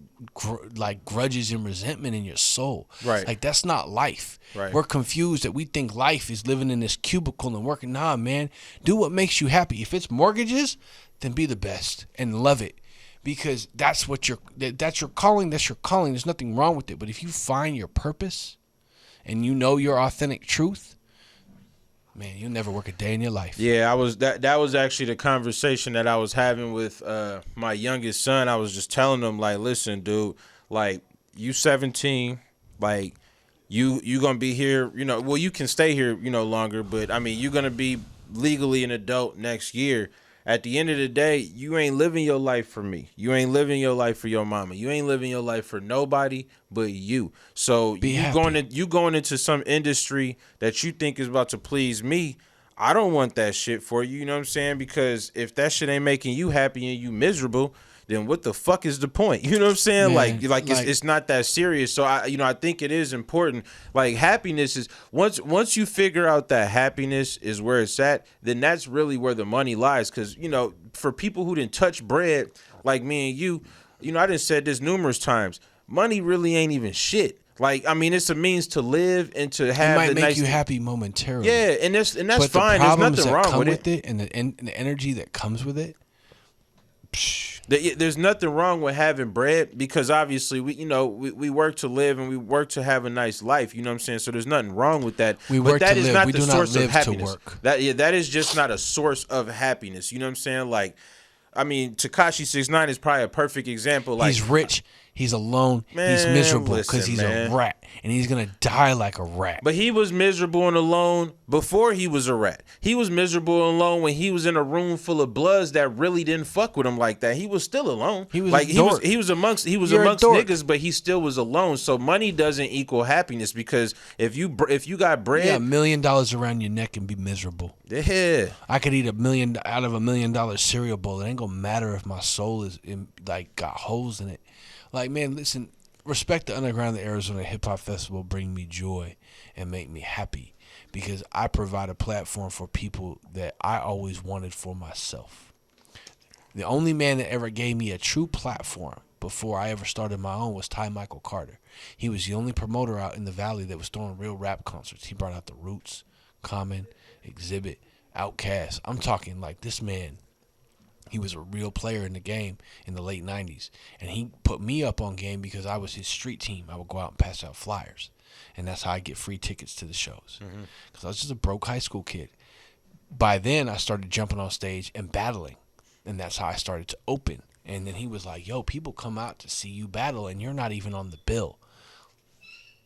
grudges and resentment in your soul. Right. Like, that's not life. Right. We're confused that we think life is living in this cubicle and working. Nah, man. Do what makes you happy. If it's mortgages, then be the best and love it. Because that's your calling. That's your calling. There's nothing wrong with it. But if you find your purpose and you know your authentic truth, man, you'll never work a day in your life. Yeah, that was actually the conversation that I was having with my youngest son. I was just telling him, like, listen, dude, like, you 17, like, you gonna be here, well, you can stay here, longer, but I mean, you're gonna be legally an adult next year. At the end of the day, you ain't living your life for me. You ain't living your life for your mama. You ain't living your life for nobody but you. So you going into some industry that you think is about to please me. I don't want that shit for you. You know what I'm saying? Because if that shit ain't making you happy and you miserable, then what the fuck is the point? You know what I'm saying? Man, like it's not that serious. So I think it is important. Like, happiness is once you figure out that happiness is where it's at, then that's really where the money lies. Because for people who didn't touch bread like me and you, I done said this numerous times. Money really ain't even shit. Like, I mean, it's a means to live and to have. It might make you happy momentarily. Yeah, and that's but fine. The There's nothing wrong with it, and the energy that comes with it. There's nothing wrong with having bread, because obviously we work to live and we work to have a nice life. You know what I'm saying? So there's nothing wrong with that. We work but that to is live. not We the do source not live of happiness. to work. That is just not a source of happiness. You know what I'm saying? Like, I mean, Tekashi 6ix9ine is probably a perfect example. Like, he's rich. He's alone. Man, he's miserable because listen, he's man. a rat, and he's gonna die like a rat. But he was miserable and alone before he was a rat. He was miserable and alone when he was in a room full of bloods that really didn't fuck with him like that. He was still alone. He was like he was amongst niggas, but he still was alone. So money doesn't equal happiness, because if you got bread, $1 million around your neck and be miserable. Yeah, I could eat $1 million out of $1 million cereal bowl. It ain't gonna matter if my soul is got holes in it. Like, man, listen. Respect the Underground, the Arizona Hip Hop Festival bring me joy and make me happy, because I provide a platform for people that I always wanted for myself. The only man that ever gave me a true platform before I ever started my own was Ty Michael Carter. He was the only promoter out in the Valley that was throwing real rap concerts. He brought out the Roots, Common, Exhibit, Outkast. I'm talking like this man. He was a real player in the game in the late 90s. And he put me up on game because I was his street team. I would go out and pass out flyers. And that's how I get free tickets to the shows. Because I was just a broke high school kid. By then, I started jumping on stage and battling. And that's how I started to open. And then he was like, yo, people come out to see you battle, and you're not even on the bill.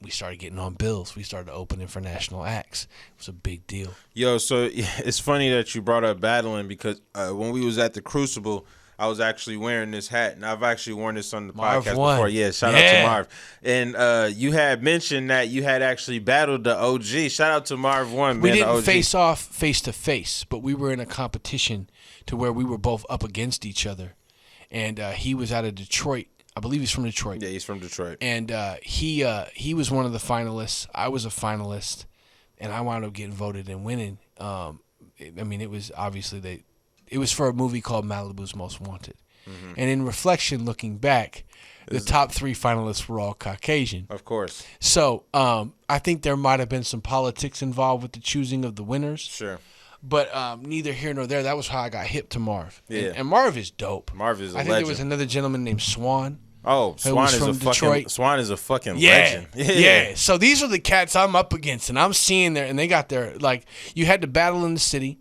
We started getting on bills. We started opening for national acts. It was a big deal. Yo, so it's funny that you brought up battling, because when we was at the Crucible, I was actually wearing this hat, and I've actually worn this on the podcast before. Yeah, shout out to Marv. And you had mentioned that you had actually battled the OG. Shout out to Marv One, man. We didn't face off face to face, but we were in a competition to where we were both up against each other. And he was out of Detroit. I believe he's from Detroit. Yeah, he's from Detroit. And he was one of the finalists. I was a finalist, and I wound up getting voted and winning. I mean, it was obviously it was for a movie called Malibu's Most Wanted. Mm-hmm. And in reflection, looking back, the top 3 finalists were all Caucasian. Of course. So I think there might have been some politics involved with the choosing of the winners. Sure. But neither here nor there. That was how I got hip to Marv. Yeah. And Marv is dope. Marv is a legend. I think there was another gentleman named Swan. Oh, Swan is a fucking legend. Yeah. So these are the cats I'm up against, and I'm seeing there, and they got their, like, you had to battle in the city,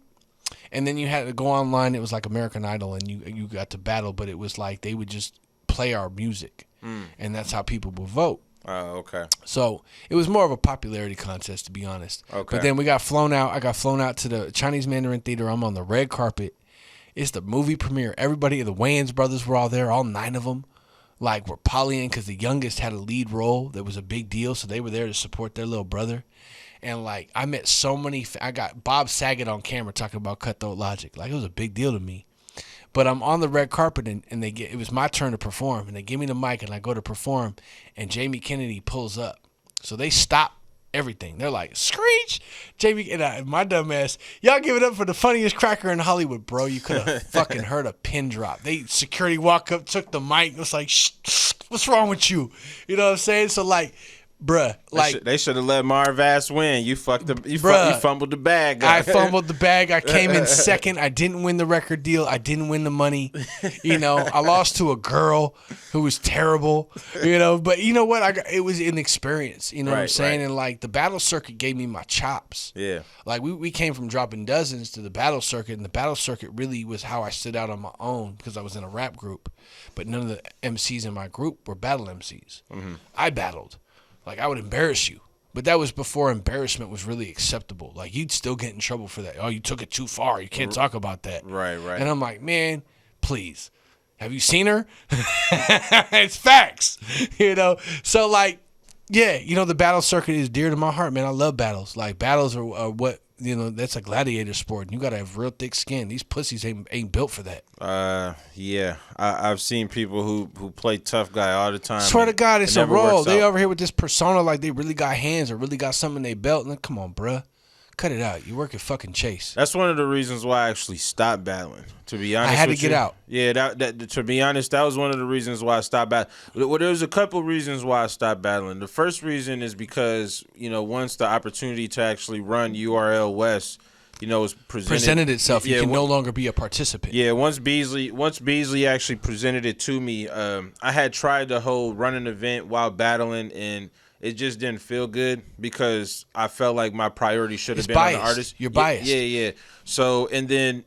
and then you had to go online. It was like American Idol, and you got to battle, but it was like they would just play our music, and that's how people would vote. Oh, okay. So it was more of a popularity contest, to be honest. Okay. But then we got flown out. I got flown out to the Chinese Mandarin Theater. I'm on the red carpet. It's the movie premiere. Everybody, the Wayans brothers were all there, all 9 of them. Like, were polying because the youngest had a lead role that was a big deal, so they were there to support their little brother. And, like, I met so many I got Bob Saget on camera talking about Cutthroat Logic. Like, it was a big deal to me. But I'm on the red carpet, and it was my turn to perform, and they give me the mic, and I go to perform, and Jamie Kennedy pulls up. So they stop everything. They're like, screech! Jamie and my dumb ass, y'all give it up for the funniest cracker in Hollywood, bro. You could have fucking heard a pin drop. Security walk up, took the mic, it was like, shh, what's wrong with you? You know what I'm saying? So, like, bruh, like, they should have let Marv ass win. You fucked up. You fumbled the bag. I fumbled the bag. I came in second. I didn't win the record deal. I didn't win the money. You know, I lost to a girl who was terrible. You know, but you know what? It was an experience. You know what I'm saying? Right. And like the battle circuit gave me my chops. Yeah. Like we came from dropping dozens to the battle circuit, and the battle circuit really was how I stood out on my own because I was in a rap group, but none of the MCs in my group were battle MCs. Mm-hmm. I battled. Like, I would embarrass you. But that was before embarrassment was really acceptable. Like, you'd still get in trouble for that. Oh, you took it too far. You can't talk about that. Right. And I'm like, man, please. Have you seen her? It's facts. You know? So, like, yeah, you know, the battle circuit is dear to my heart, man. I love battles. Like, battles are what, you know, that's a gladiator sport. And you got to have real thick skin. These pussies ain't built for that. Yeah. I've seen people who play tough guy all the time. Swear to God, it's a role. They over here with this persona like they really got hands or really got something in their belt. Like, come on, bruh. Cut it out. You work at fucking Chase. That's one of the reasons why I actually stopped battling. To be honest, I had to get out. Yeah, that to be honest, that was one of the reasons why I stopped battling. Well, there's a couple reasons why I stopped battling. The first reason is because, you know, once the opportunity to actually run URL West, you know, was presented itself. You can no longer be a participant. Yeah, once Beasley actually presented it to me, I had tried the whole run an event while battling, and it just didn't feel good because I felt like my priority should have been biased. on the artist. You're biased. Yeah. So, and then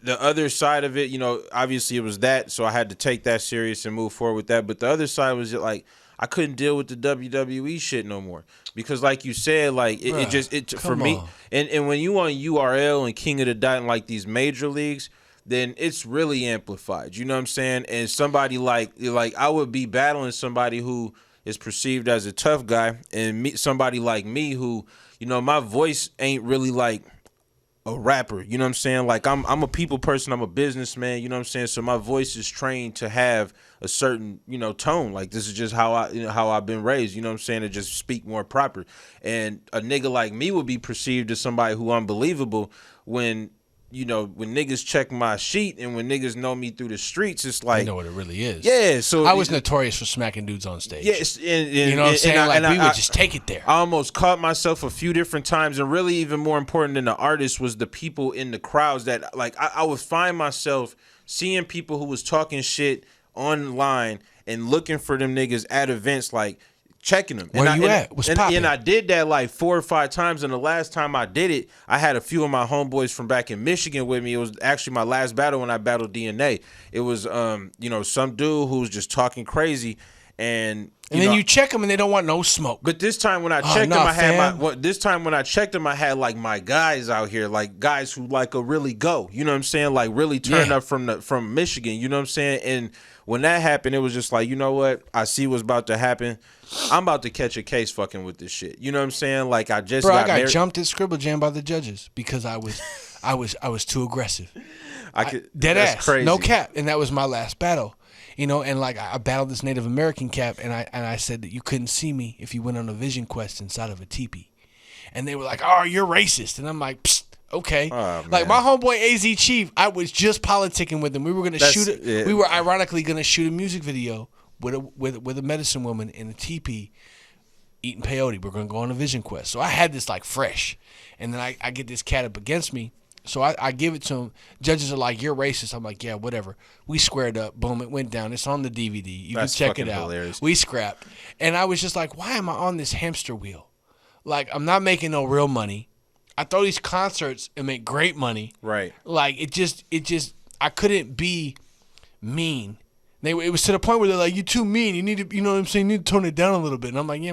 the other side of it, obviously it was that, so I had to take that serious and move forward with that. But the other side was like I couldn't deal with the WWE shit no more because, like you said, like it for me. And when you on URL and King of the Dot and like these major leagues, then it's really amplified. You know what I'm saying? And somebody like I would be battling somebody who is perceived as a tough guy, and somebody like me who, my voice ain't really like a rapper, you know what I'm saying? Like I'm a people person, I'm a businessman, you know what I'm saying? So my voice is trained to have a certain, tone. Like this is just how I've been raised, you know what I'm saying? To just speak more proper. And a nigga like me would be perceived as somebody who unbelievable when when niggas check my sheet and when niggas know me through the streets, it's like, you know what it really is. Yeah, so I was notorious for smacking dudes on stage. Yes, and you know what I'm saying? We would just take it there. I almost caught myself a few different times, and really even more important than the artist was the people in the crowds that, like, I would find myself seeing people who was talking shit online and looking for them niggas at events, like, checking them. Where you at? What's poppin'? And I did that like 4 or 5 times, and the last time I did it, I had a few of my homeboys from back in Michigan with me. It was actually my last battle when I battled DNA. It was some dude who was just talking crazy, and then you check them and they don't want no smoke. But this time when I checked them, I had like my guys out here, like guys who like a really go. You know what I'm saying? Like really turn up from Michigan. You know what I'm saying? And when that happened, it was just like, you know what? I see what's about to happen. I'm about to catch a case fucking with this shit. You know what I'm saying? Like I got jumped at Scribble Jam by the judges because I was too aggressive. Dead that's ass, crazy. No cap, and that was my last battle. And like I battled this Native American cap, and I said that you couldn't see me if you went on a vision quest inside of a teepee, and they were like, "Oh, you're racist," and I'm like, Psst, okay. Like my homeboy AZ Chief, I was just politicking with him. We were gonna shoot it. Yeah. We were ironically gonna shoot a music video with a medicine woman in a teepee eating peyote. We're gonna go on a vision quest. So I had this like fresh, and then I get this cat up against me. So I give it to him. Judges are like, "You're racist." I'm like, "Yeah, whatever." We squared up. Boom, it went down. It's on the DVD. You can check it out. Hilarious. We scrapped. And I was just like, why am I on this hamster wheel? Like, I'm not making no real money. I throw these concerts and make great money. Right. Like, it just I couldn't be mean. It was to the point where they're like, "You're too mean. You need to, you know what I'm saying? You need to tone it down a little bit." And I'm like, "Yeah,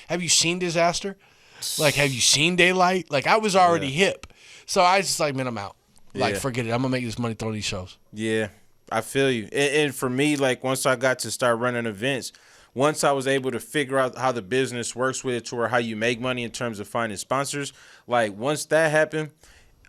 have you seen Disaster? Like, have you seen Daylight?" Like, I was already hip. So I was just like, man, I'm out. Like, forget it. I'm going to make this money throwing these shows. Yeah, I feel you. And for me, like, once I got to start running events, once I was able to figure out how the business works with it to where how you make money in terms of finding sponsors, like, once that happened,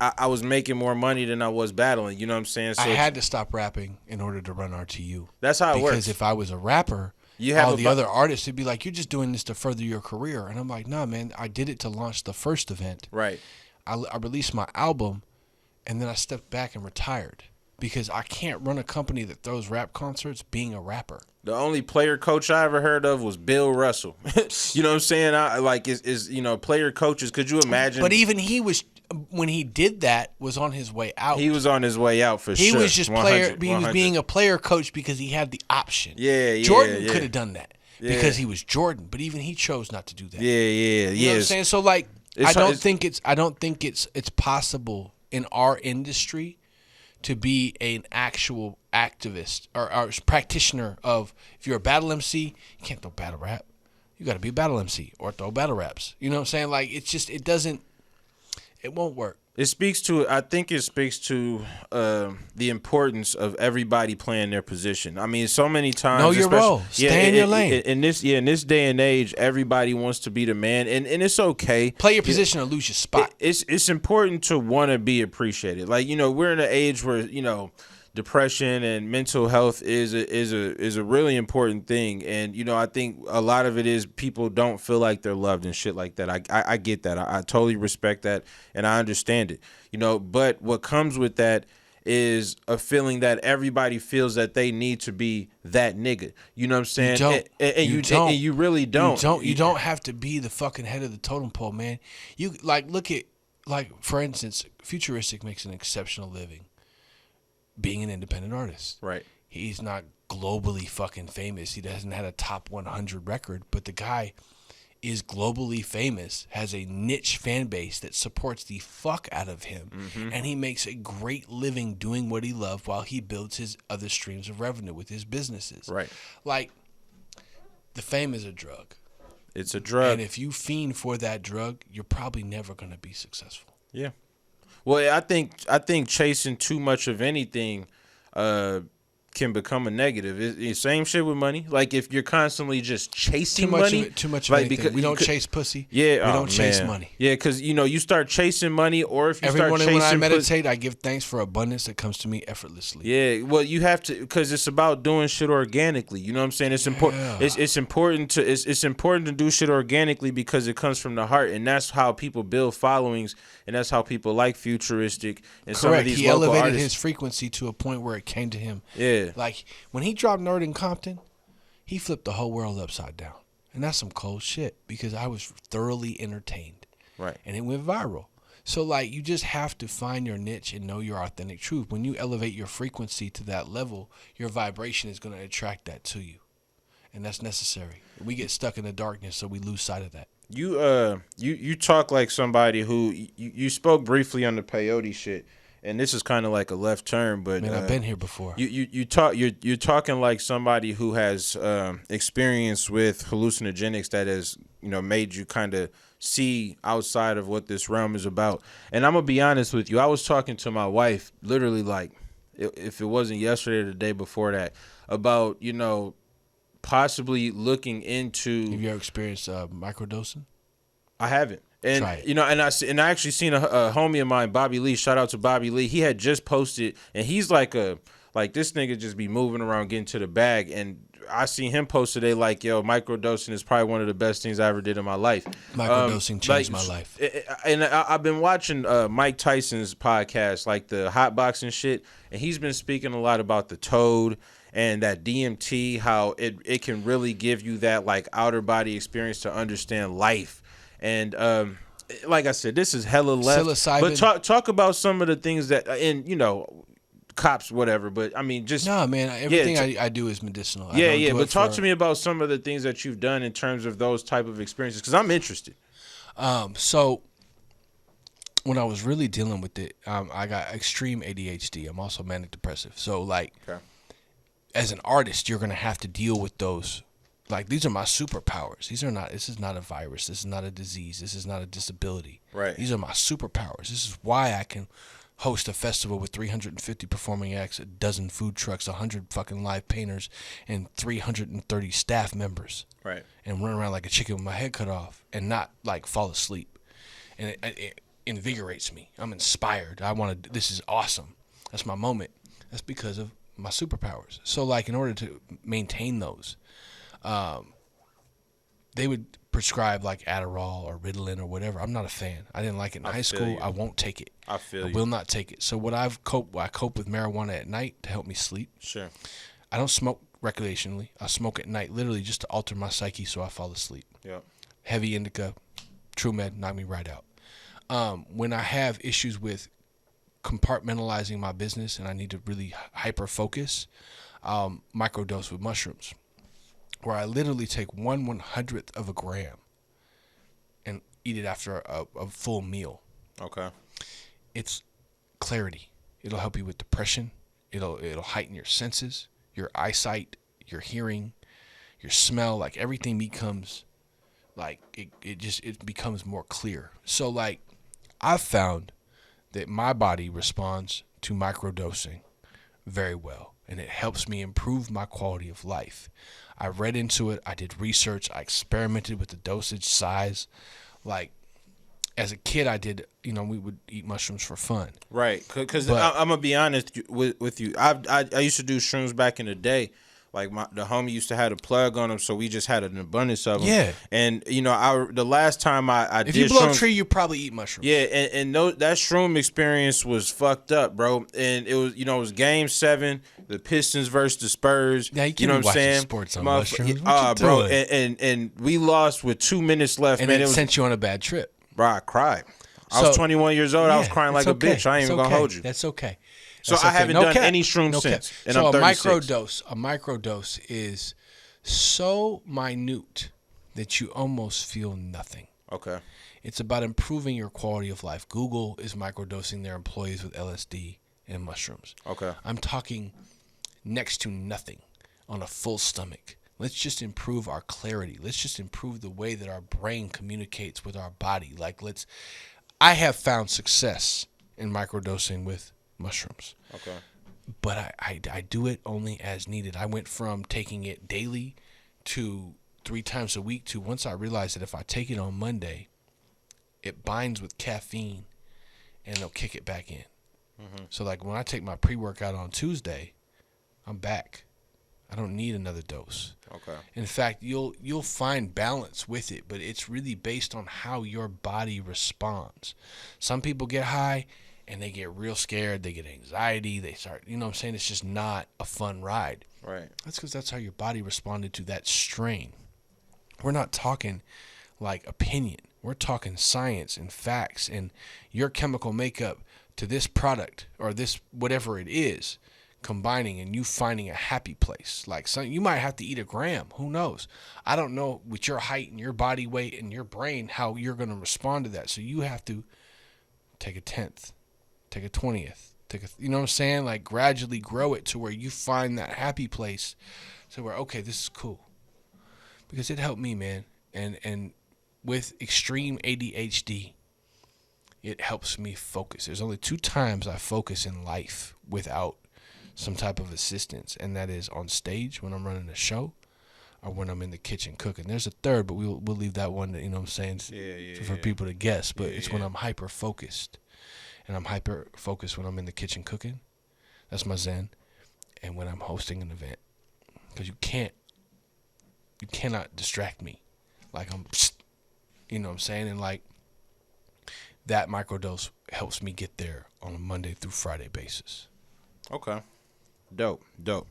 I was making more money than I was battling. You know what I'm saying? So I had to stop rapping in order to run RTU. That's how it works. Because if I was a rapper, all the other artists would be like, "You're just doing this to further your career." And I'm like, "Nah, man, I did it to launch the first event." Right. I released my album, and then I stepped back and retired because I can't run a company that throws rap concerts being a rapper. The only player coach I ever heard of was Bill Russell. You know what I'm saying? Player coaches. Could you imagine? But even he was, when he did that, was on his way out. He was on his way out for sure. He was just player. He was being a player coach because he had the option. Yeah. Jordan could have done that because he was Jordan, but even he chose not to do that. Yeah. You know what I'm saying? So like, I don't think it's possible in our industry to be an actual activist or practitioner of, if you're a battle MC, you can't throw battle rap. You got to be a battle MC or throw battle raps. You know what I'm saying? Like, it's just, it won't work. I think it speaks to the importance of everybody playing their position. I mean, so many times, know your role. Stay in your lane. In this day and age, everybody wants to be the man, and it's okay. Play your position or lose your spot. It's important to want to be appreciated. Like, we're in an age where depression and mental health is a really important thing, and I think a lot of it is people don't feel like they're loved and shit like that. I get that. I totally respect that, and I understand it. But what comes with that is a feeling that everybody feels that they need to be that nigga. You know what I'm saying? You really don't. You don't have to be the fucking head of the totem pole, man. You look at, for instance, Futuristic makes an exceptional living being an independent artist. Right. He's not globally fucking famous. He hasn't had a top 100 record, but the guy is globally famous, has a niche fan base that supports the fuck out of him, and he makes a great living doing what he loves while he builds his other streams of revenue with his businesses. Right. Like, the fame is a drug. It's a drug. And if you fiend for that drug, you're probably never going to be successful. Yeah. Well, I think chasing too much of anything can become a negative. It's same shit with money. Like if you're constantly just chasing money, too much of like, anything. because We don't chase pussy. Yeah, we don't chase money. Yeah, because you start chasing money, or if you Every start morning chasing when I meditate, I give thanks for abundance that comes to me effortlessly. Yeah, well, you have to, because it's about doing shit organically. You know what I'm saying? It's important. It's important to do shit organically because it comes from the heart, and that's how people build followings, and that's how people like Futuristic and some of these He local elevated artists. his frequency to a point where it came to him. Yeah, like when he dropped Nerd in Compton, he flipped the whole world upside down, and that's some cold shit because I was thoroughly entertained. Right, and it went viral. So, like, you just have to find your niche and know your authentic truth. When you elevate your frequency to that level, your vibration is going to attract that to you. And that's necessary. We get stuck in the darkness, so we lose sight of that. You talk like somebody who, you spoke briefly on the peyote shit, and this is kind of like a left turn, but man, I've been here before. You're talking like somebody who has experience with hallucinogenics that has made you kind of see outside of what this realm is about. And I'm gonna be honest with you, I was talking to my wife literally like if it wasn't yesterday or the day before that about possibly looking into. Have you ever experienced microdosing? I haven't. And try it. and I actually seen a homie of mine, Bobby Lee. Shout out to Bobby Lee. He had just posted, and he's like this nigga just be moving around getting to the bag. And I seen him post today like, yo, microdosing is probably one of the best things I ever did in my life. Microdosing changed my life. And I've been watching Mike Tyson's podcast, like the hot boxing shit, and he's been speaking a lot about the toad and that DMT, how it can really give you that like outer body experience to understand life. And like I said, this is hella left. Psilocybin. But talk about some of the things that, and cops, whatever. But I mean, just no, man. Everything I do is medicinal. But talk to me about some of the things that you've done in terms of those type of experiences, because I'm interested. So when I was really dealing with it, I got extreme ADHD. I'm also manic depressive. So like, as an artist, you're gonna have to deal with those. Like, these are my superpowers. This is not a virus. This is not a disease. This is not a disability. Right. These are my superpowers. This is why I can host a festival with 350 performing acts, a dozen food trucks, 100 fucking live painters, and 330 staff members. Right. And run around like a chicken with my head cut off and not, like, fall asleep. And it invigorates me. I'm inspired. This is awesome. That's my moment. That's because of my superpowers. So, like, in order to maintain those, they would prescribe like Adderall or Ritalin or whatever. I'm not a fan. I didn't like it in high school. I won't take it. I will not take it. So I cope with marijuana at night to help me sleep. Sure. I don't smoke recreationally. I smoke at night literally just to alter my psyche so I fall asleep. Yeah. Heavy indica, true med, knock me right out. When I have issues with compartmentalizing my business and I need to really hyper focus, microdose with mushrooms, where I literally take 1/100th of a gram and eat it after a full meal. Okay. It's clarity. It'll help you with depression. It'll heighten your senses, your eyesight, your hearing, your smell. Like, everything becomes like it becomes more clear. So like, I've found that my body responds to microdosing very well, and it helps me improve my quality of life. I read into it. I did research. I experimented with the dosage size. Like, as a kid, I did, we would eat mushrooms for fun. Right. Because I'm going to be honest with you. I used to do shrooms back in the day. Like, the homie used to have a plug on them, so we just had an abundance of them. Yeah. And, the last time I did if you blow shrooms, a tree, you probably eat mushrooms. Yeah, and that shroom experience was fucked up, bro. And it was, it was Game 7, the Pistons versus the Spurs. Yeah, you know what I'm saying? Sports on mushrooms. Bro, and we lost with 2 minutes left, and man. It sent you on a bad trip. Bro, I cried. I was 21 years old. I was crying like a bitch. I ain't even gonna hold you. That's okay. So I haven't done any shrooms since. And so I'm 36. a microdose is so minute that you almost feel nothing. Okay. It's about improving your quality of life. Google is microdosing their employees with LSD and mushrooms. Okay. I'm talking next to nothing on a full stomach. Let's just improve our clarity. Let's just improve the way that our brain communicates with our body. I have found success in microdosing with mushrooms. Okay. But I do it only as needed. I went from taking it daily to 3 times a week to once I realized that if I take it on Monday, it binds with caffeine and it'll kick it back in. Mm-hmm. So like when I take my pre-workout on Tuesday, I'm back. I don't need another dose. Okay. In fact, you'll find balance with it, but it's really based on how your body responds. Some people get high and they get real scared. They get anxiety. They start, you know what I'm saying? It's just not a fun ride. Right. That's because that's how your body responded to that strain. We're not talking like opinion. We're talking science and facts and your chemical makeup to this product or this whatever it is combining and you finding a happy place. Like you might have to eat a gram. Who knows? I don't know with your height and your body weight and your brain how you're going to respond to that. So you have to take a 10th, take a 20th, you know what I'm saying? Like gradually grow it to where you find that happy place to where, okay, this is cool. Because it helped me, man. And with extreme ADHD, it helps me focus. There's only 2 times I focus in life without some type of assistance, and that is on stage when I'm running a show or when I'm in the kitchen cooking. There's a third, but we'll leave that one, you know what I'm saying, for people to guess. But it's when I'm hyper-focused, and I'm hyper-focused when I'm in the kitchen cooking. That's my zen. And when I'm hosting an event. Because you cannot distract me. Like I'm, you know what I'm saying? And like that microdose helps me get there on a Monday through Friday basis. Okay. Dope. I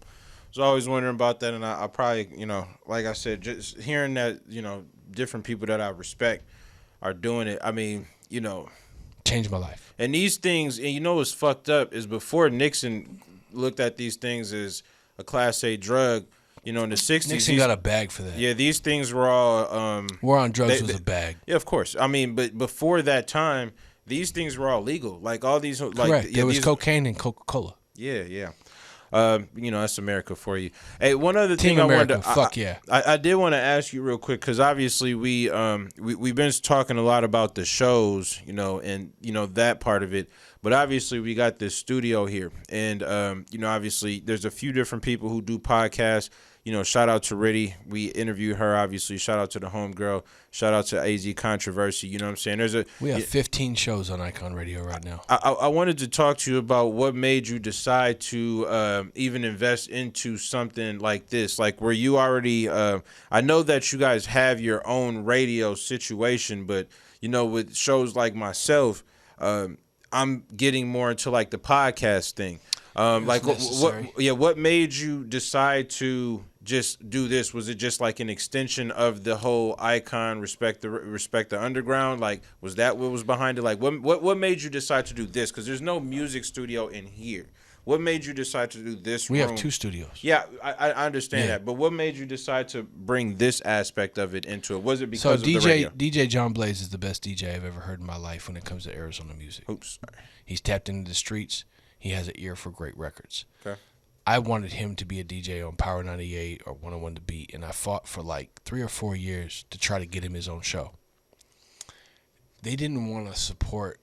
was always wondering about that, and I probably, like I said, just hearing that, different people that I respect are doing it. I mean, changed my life. And these things, and what's fucked up is before Nixon looked at these things as a Class A drug, in the 60s. Nixon got a bag for that. Yeah, these things were all... War on drugs was a bag. Yeah, of course. I mean, but before that time, these things were all legal. Like all these... Correct. There was cocaine and Coca-Cola. Yeah. That's America for you. Hey, one other Team thing America, I wanted to... fuck yeah. I did want to ask you real quick, because obviously we've been talking a lot about the shows, and, that part of it. But obviously we got this studio here. And, obviously there's a few different people who do podcasts. Shout out to Riddy. We interviewed her, obviously. Shout out to the homegirl. Shout out to AZ Controversy. You know what I'm saying? We have 15 shows on Ikon Radio right now. I wanted to talk to you about what made you decide to even invest into something like this. Like, were you already I know that you guys have your own radio situation, but, with shows like myself, I'm getting more into, like, the podcast thing. What made you decide to just do this? Was it just like an extension of the whole Ikon respect the underground? Like, was that what was behind it? Like, what made you decide to do this? Because there's no music studio in here. What made you decide to do this? We have 2 studios. Yeah, I understand that. But what made you decide to bring this aspect of it into it? Was it because of the radio? DJ John Blaze is the best DJ I've ever heard in my life when it comes to Arizona music. Oops. He's tapped into the streets. He has an ear for great records. Okay. I wanted him to be a DJ on Power 98 or 101 The Beat, and I fought for like 3 or 4 years to try to get him his own show. They didn't want to support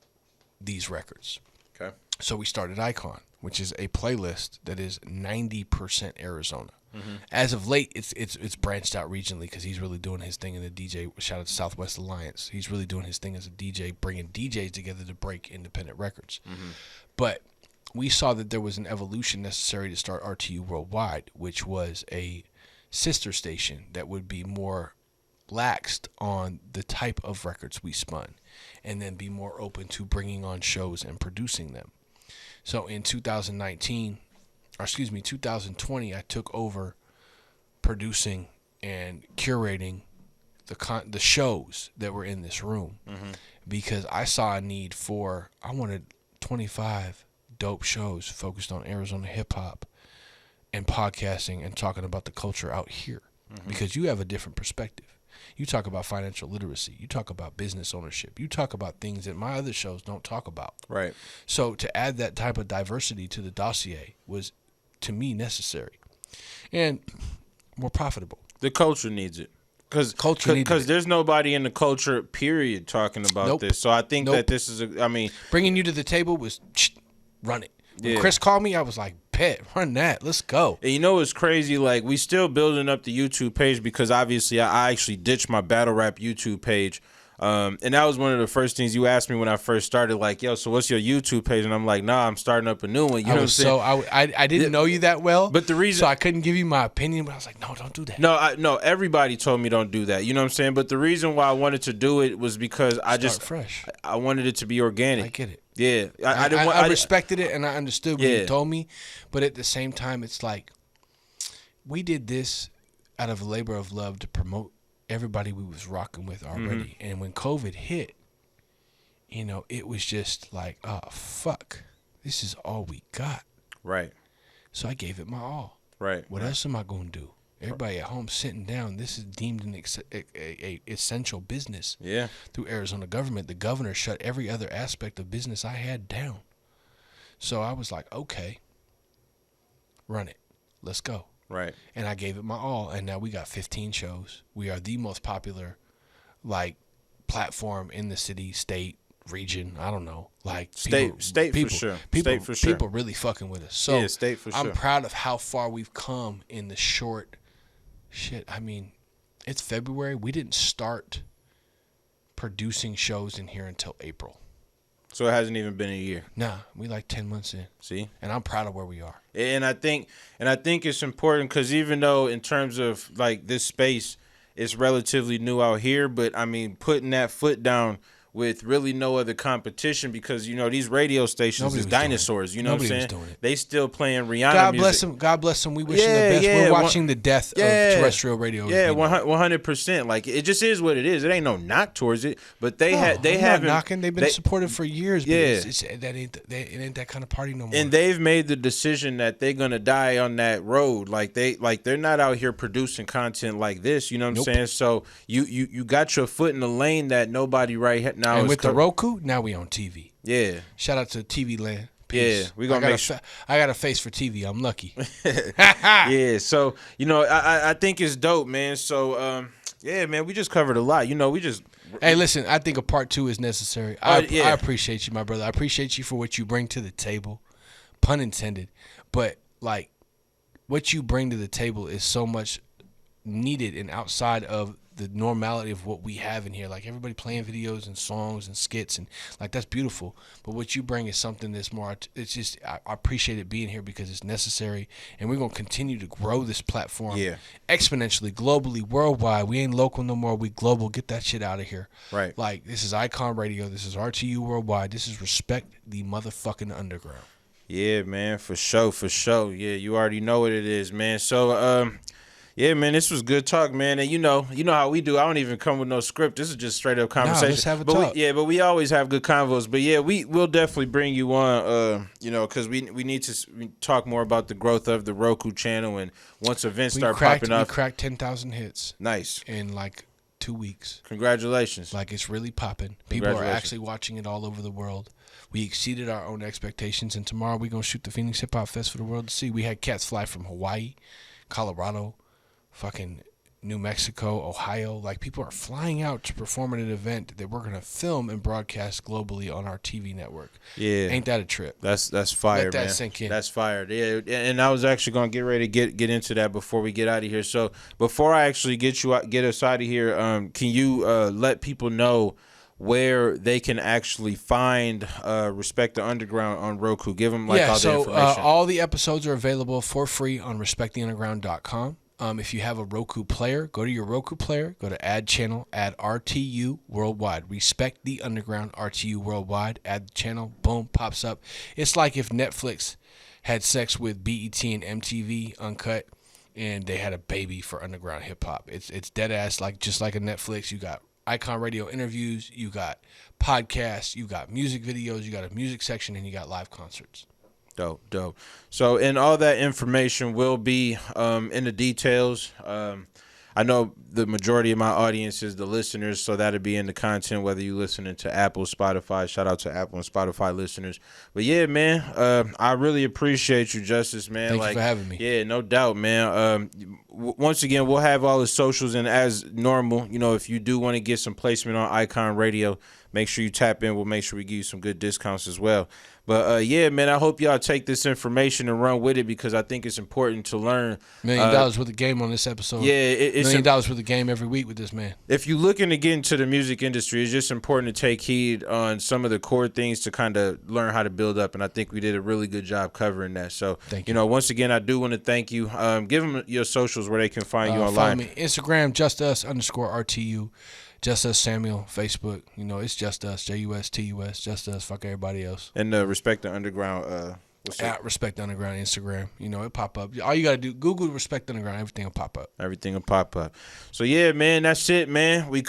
these records. Okay. So we started Ikon, which is a playlist that is 90% Arizona. Mm-hmm. As of late, it's branched out regionally because he's really doing his thing in the DJ. Shout out to Southwest Alliance. He's really doing his thing as a DJ, bringing DJs together to break independent records. Mm-hmm. But we saw that there was an evolution necessary to start RTU Worldwide, which was a sister station that would be more laxed on the type of records we spun and then be more open to bringing on shows and producing them. So in 2020, I took over producing and curating the shows that were in this room because I saw a need I wanted 25 dope shows focused on Arizona hip-hop and podcasting and talking about the culture out here because you have a different perspective. You talk about financial literacy. You talk about business ownership. You talk about things that my other shows don't talk about. Right. So to add that type of diversity to the dossier was, to me, necessary and more profitable. The culture needs it. Because there's nobody in the culture, period, talking about this. So I think that this is, bringing you to the table was, run it. When Yeah. Chris called me, I was like, bet, run that. Let's go. And you know what's crazy? Like, we still building up the YouTube page because obviously I actually ditched my battle rap YouTube page. And that was one of the first things you asked me when I first started, like, yo, so what's your YouTube page? And I'm like, nah, I'm starting up a new one. You know what I'm saying? I didn't know you that well, but the reason, so I couldn't give you my opinion, but I was like, no, don't do that. No, everybody told me don't do that. You know what I'm saying? But the reason why I wanted to do it was because fresh. I wanted it to be organic. I get it. Yeah. I respected it and I understood what you told me, but at the same time, it's like, we did this out of a labor of love to promote everybody we was rocking with already. And when COVID hit, it was just like, oh, fuck. This is all we got. Right. So I gave it my all. Right. What else am I going to do? Everybody at home sitting down. This is deemed an essential business. Yeah. Through Arizona government. The governor shut every other aspect of business I had down. So I was like, okay, run it. Let's go. Right. And I gave it my all, and now we got 15 shows. We are the most popular, platform in the city, state, region. I don't know, state for sure. State for sure. People really fucking with us. So yeah, state for sure. I'm proud of how far we've come in the short. Shit, I mean, it's February. We didn't start producing shows in here until April. So it hasn't even been a year. Nah, we 10 months in. See? And I'm proud of where we are. And I think it's important because even though in terms of this space, it's relatively new out here, but I mean putting that foot down with really no other competition because these radio stations is dinosaurs. You know what I'm saying? They still playing Rihanna God music. bless them. God bless them. We wish them the best. We're watching the death of terrestrial radio. Yeah, 100%. It just is what it is. It ain't no knock towards it, but they haven't knocking. They've been supportive for years. But yeah, it ain't that kind of party no more. And they've made the decision that they're gonna die on that road. They're not out here producing content like this. You know what I'm saying? So you got your foot in the lane that nobody right now. And with the Roku, now we on TV. Yeah. Shout out to TV land. Peace. Yeah, we gonna make sure. I got a face for TV. I'm lucky. Yeah. So I think it's dope, man. So yeah, man, we just covered a lot. Hey, listen, I think a part 2 is necessary. I appreciate you, my brother. I appreciate you for what you bring to the table. Pun intended. But what you bring to the table is so much needed and outside of the normality of what we have in here. Everybody playing videos and songs and skits and that's beautiful. But what you bring is something that's more, it's just, I appreciate it being here because it's necessary. And we're going to continue to grow this platform exponentially, globally, worldwide. We ain't local no more. We global. Get that shit out of here. Right. This is Ikon Radio. This is RTU Worldwide. This is Respect the Motherfucking Underground. Yeah, man, for sure. Yeah, you already know what it is, man. So, yeah, man, this was good talk, man. And you know how we do. I don't even come with no script. This is just straight up conversation. Let's have a talk. But we always have good convos. But yeah, we'll definitely bring you on. Because we need to talk more about the growth of the Roku channel, and once events start popping up. We cracked 10,000 hits. Nice. In 2 weeks. Congratulations. It's really popping. People are actually watching it all over the world. We exceeded our own expectations, and tomorrow we're going to shoot the Phoenix Hip Hop Fest for the world to see. We had cats fly from Hawaii, Colorado, fucking New Mexico, Ohio. People are flying out to perform at an event that we're going to film and broadcast globally on our TV network. Yeah. Ain't that a trip? That's fire, Let that man. sink in. That's fire. Yeah, and I was actually going to get ready to get into that before we get out of here. So before I actually get us out of here, can you let people know where they can actually find Respect the Underground on Roku? Give them all the information. All the episodes are available for free on respecttheunderground.com. If you have a Roku player, go to your Roku player, go to add channel, add RTU Worldwide. Respect the Underground RTU Worldwide. Add the channel, boom, pops up. It's like if Netflix had sex with BET and MTV Uncut, and they had a baby for underground hip hop. It's dead ass just like a Netflix. You got Ikon Radio interviews, you got podcasts, you got music videos, you got a music section, and you got live concerts. Dope. So, and all that information will be in the details. I know the majority of my audience is the listeners, so that'll be in the content, whether you listening to Apple, Spotify. Shout out to Apple and Spotify listeners. But yeah, man, I really appreciate you, Justus, man. Thank you for having me. Yeah, no doubt, man. Once again, we'll have all the socials, and as normal, you know, if you do want to get some placement on Ikon Radio, make sure you tap in. We'll make sure we give you some good discounts as well. But yeah, man, I hope y'all take this information and run with it, because I think it's important to learn. $1 million worth of game on this episode. Yeah, it's $1 million worth of game every week with this man. If you're looking to get into the music industry, it's just important to take heed on some of the core things to kind of learn how to build up. And I think we did a really good job covering that. So, thank you. You know, once again, I do want to thank you. Give them your socials where they can find you online. Follow me Instagram, Justus_RTU. Justus Samuel, Facebook. You know, it's Just Us, JUSTUS, Just Us, fuck everybody else. And Respect the Underground, at Respect the Underground Instagram. You know, it pop up. All you gotta do, Google Respect the Underground, everything will pop up. Everything will pop up. So yeah, man, that's it, man. We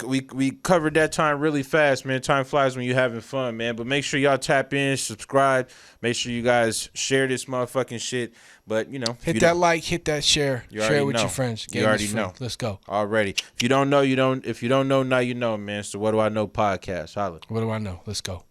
covered that time really fast, man. Time flies when you're having fun, man. But make sure y'all tap in, subscribe. Make sure you guys share this motherfucking shit. But you know, hit that like, hit that share, share it with your friends. You already know. Let's go. Already. If you don't know, you don't. If you don't know, now you know, man. So what do I know? Podcast. Holla. What do I know? Let's go.